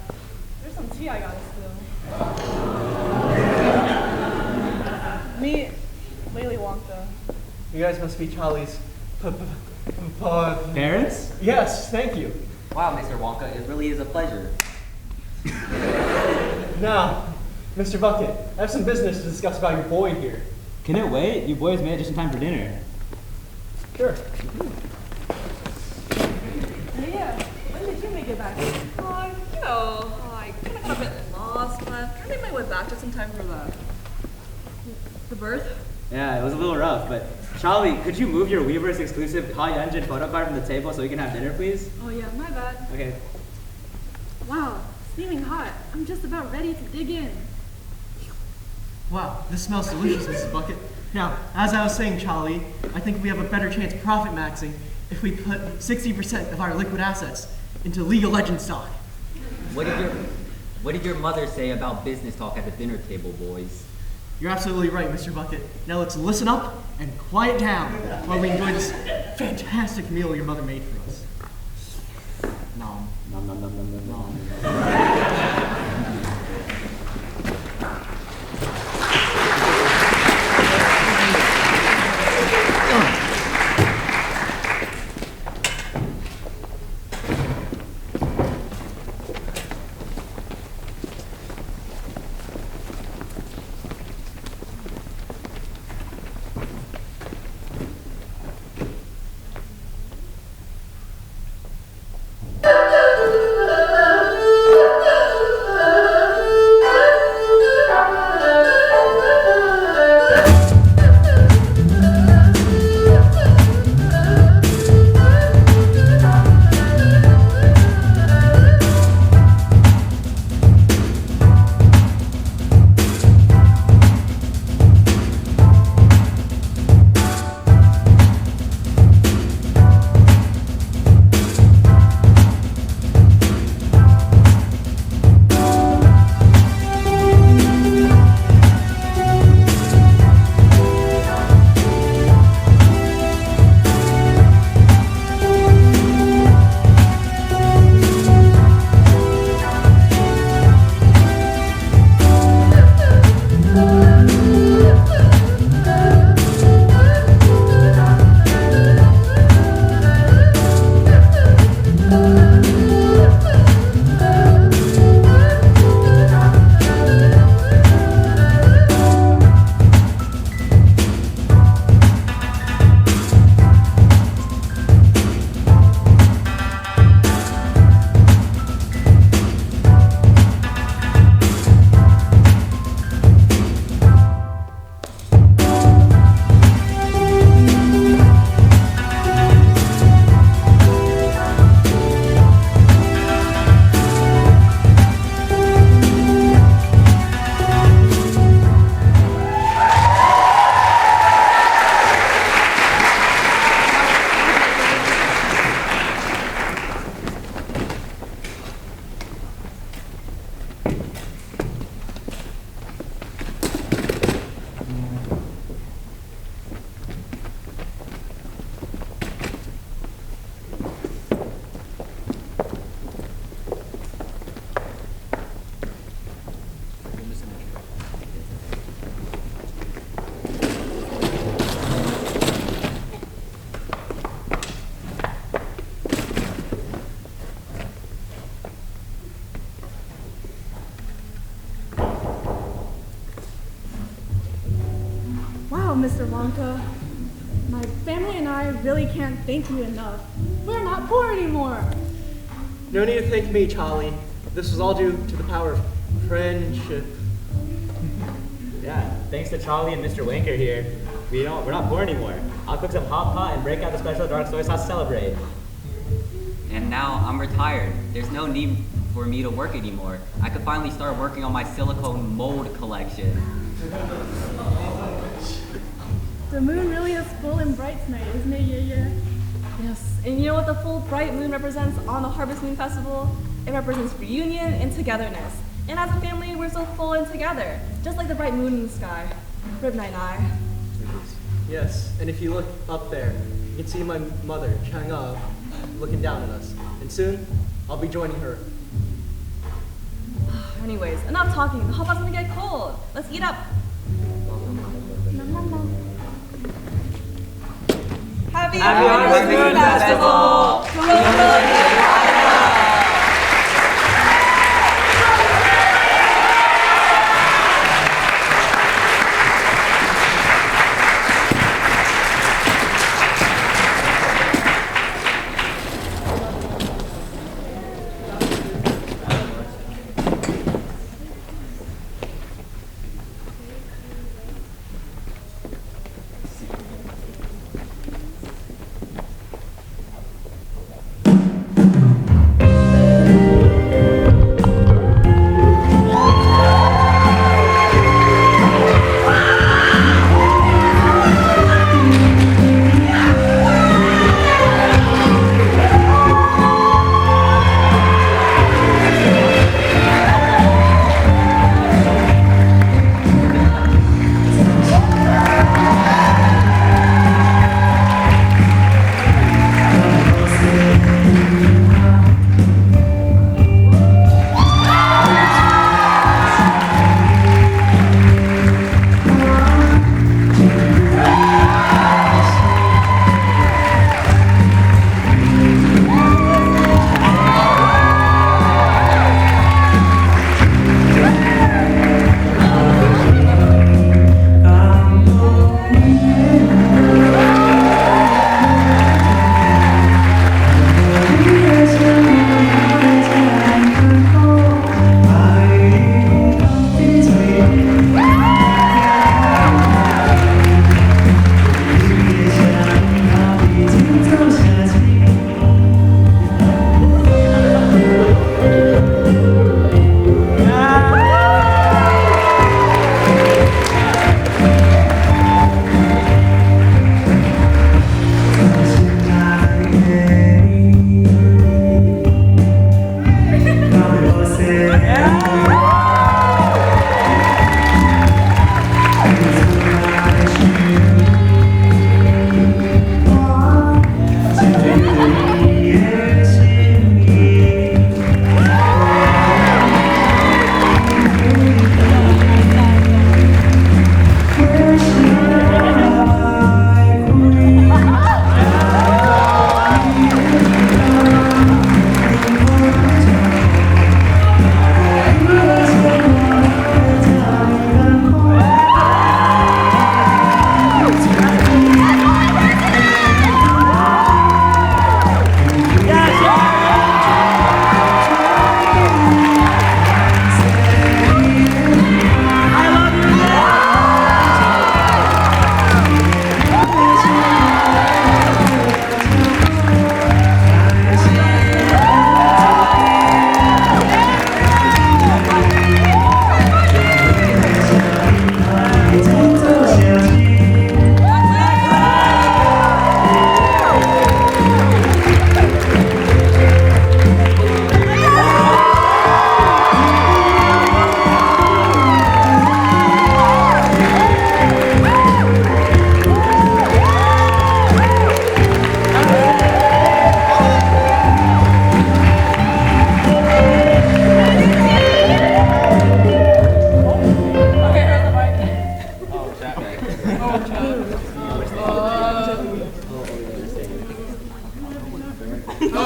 There's some tea I gotta spill. Meet Willy Wonka. You guys must be Charlie's parents? Yes, thank you. Wow, Mr. Wonka, it really is a pleasure. Now, Mr. Bucket, I have some business to discuss about your boy here. Can it wait? You boys made it just in time for dinner. Sure. Hey, when did you make it back? I kind of got a bit lost, but I kind of made my way back just in time for the birth. Yeah, it was a little rough, but Charlie, could you move your Weaver's exclusive high engine photo card from the table so we can have dinner, please? Oh yeah, my bad. Okay. Wow, steaming hot. I'm just about ready to dig in. Wow, this smells delicious, Mrs. Bucket. Now, as I was saying, Charlie, I think we have a better chance of profit maxing if we put 60% of our liquid assets into League of Legends stock. What did your mother say about business talk at the dinner table, boys? You're absolutely right, Mr. Bucket. Now let's listen up and quiet down while we enjoy this fantastic meal your mother made for us. Nom. Nom, nom, nom, nom, nom, nom. Mr. Wonka. My family and I really can't thank you enough. We're not poor anymore. No need to thank me, Charlie. This was all due to the power of friendship. Yeah, thanks to Charlie and Mr. Wanker here, we're not poor anymore. I'll cook some hot pot and break out the special dark soy sauce to celebrate. And now I'm retired. There's no need for me to work anymore. I could finally start working on my silicone mold collection. The moon really is full and bright tonight, isn't it, yeah? Yes, and you know what the full bright moon represents on the Harvest Moon Festival? It represents reunion and togetherness. And as a family, we're so full and together, just like the bright moon in the sky. Rib Night Eye. Yes, and if you look up there, you can see my mother, Chang'e, looking down at us. And soon, I'll be joining her. Anyways, enough talking. The hot pot's gonna get cold. Let's eat up. Happy Harvest Moon Festival!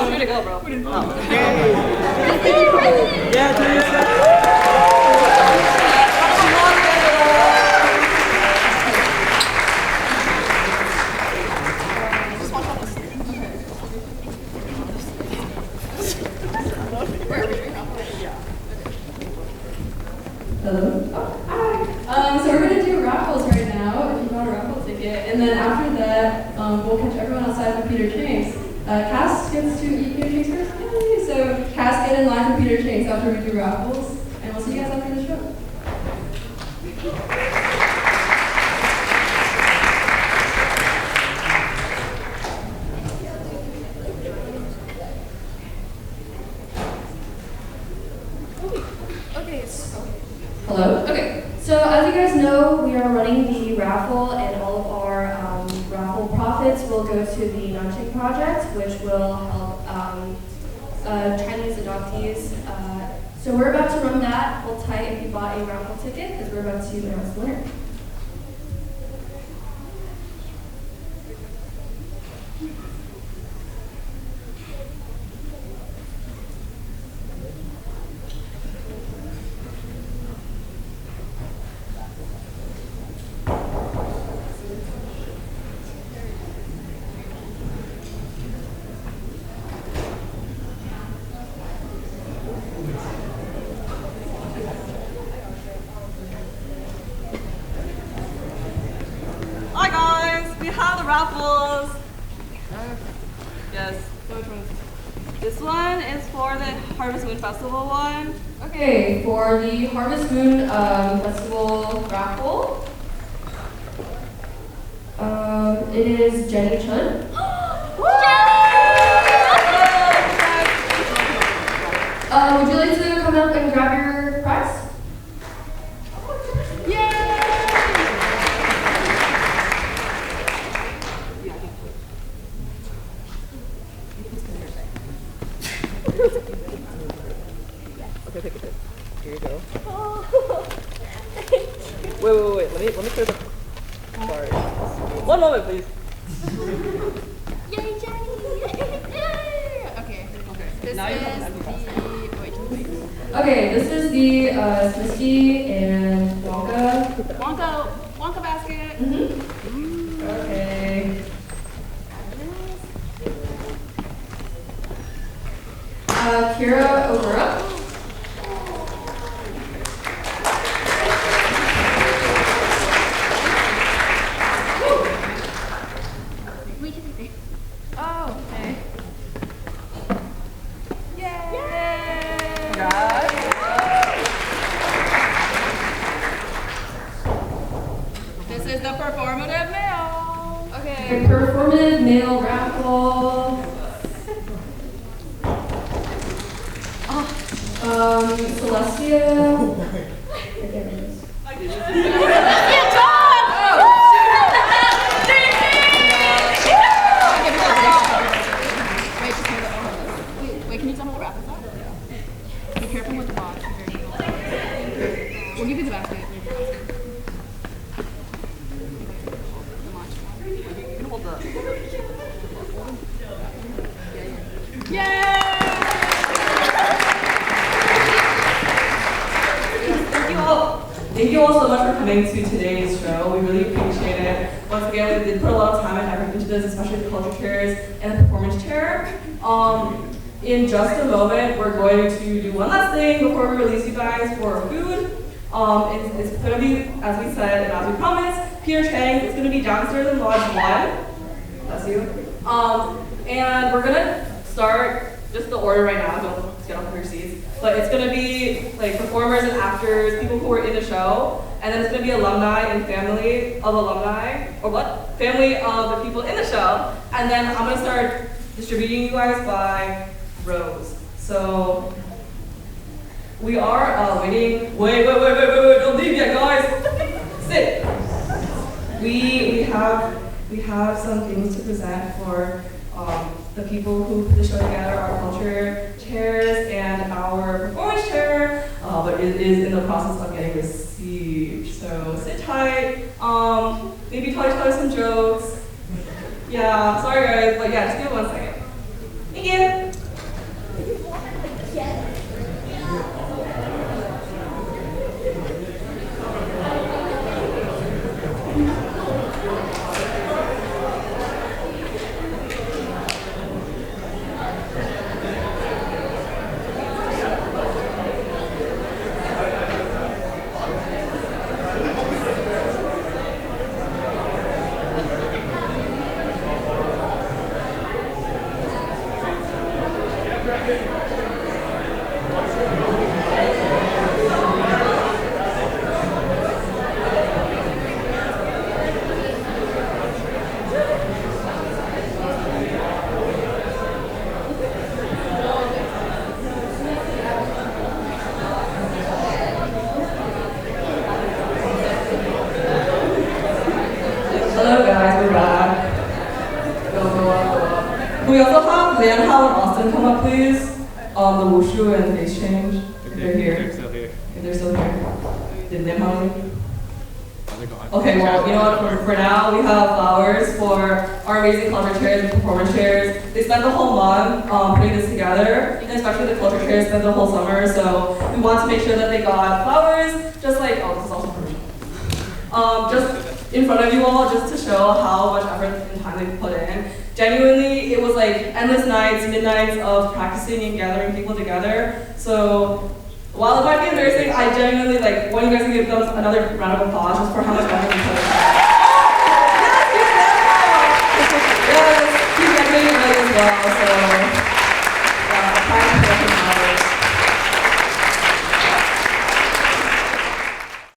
Way to go, bro. Cass gets to eat Peter Chase first. Yay! So Cass, get in line for Peter Chase after we do raffles, and we'll see you guys after the show. Hello? Okay, so as you guys know, we are running the raffle, and all of our raffle profits will go to the Mooncake project, which will help Chinese adoptees. So we're about to run that. Hold tight if you bought a raffle ticket, because we're about to announce the winner. Hi guys, we have the raffles. Yes, which one? This one is for the Harvest Moon Festival one. Okay, for the Harvest Moon Festival raffle, it is Jenny Chun. Would you like to come up and grab your prize? Okay, take a pic. Here you go. Wait. Let me clear the. Sorry. One moment, please. Yay, Jenny! Okay. This Now you is have the. Wait. Okay, this is the Smisky and Wangka. Wonka basket. Okay. Kira Ogura. Oh, okay. This is the performative male. Okay, performative male raffle. Celestia. Wait, can you tell me the raffles are? Be careful with the box. We'll give you the basket. Thank you all so much for coming to today's show. We really appreciate it. Once again, we did put a lot of time and effort into this, especially the culture chairs and the performance chair. In just a moment, we're going to do one last thing before we release you guys for food. It's going to be, as we said and as we promised, Peter Chang. It's going to be downstairs in Lodge 1. That's you. And we're going to start just the order right now. Don't get off of your seats. But it's going to be like performers and actors, people who were in the show. And then it's going to be alumni and family of alumni, or what? Family of the people in the show. And then I'm going to start distributing you guys by rows. So we are waiting. Wait, don't leave yet, guys. Sit. We have some things to present for the people who put the show together, our culture chairs and our performance chair, but it is in the process of getting received. So sit tight. Maybe tell some jokes. Yeah, sorry guys, but yeah, just give it 1 second. Thank you. Hello guys, we're back. Go up. Can we also have Lian, Hal, and Austin come up, please? The wushu and face change. If they're here. They're still here. If they're still here. Did Lian Hal leave? Okay, well, you know what, for now, we have flowers for our amazing culture chairs and performance chairs. They spent the whole month putting this together, and especially the culture chairs spent the whole summer, so we want to make sure that they got flowers, just like, oh, this is also for just in front of you all, just to show how much effort and time they put in. Genuinely, it was like endless nights, midnights of practicing and gathering people together, so while it might be embarrassing, I genuinely like want you guys to give them another round of applause just for how much effort you put in. Yes, keep getting it right as well. So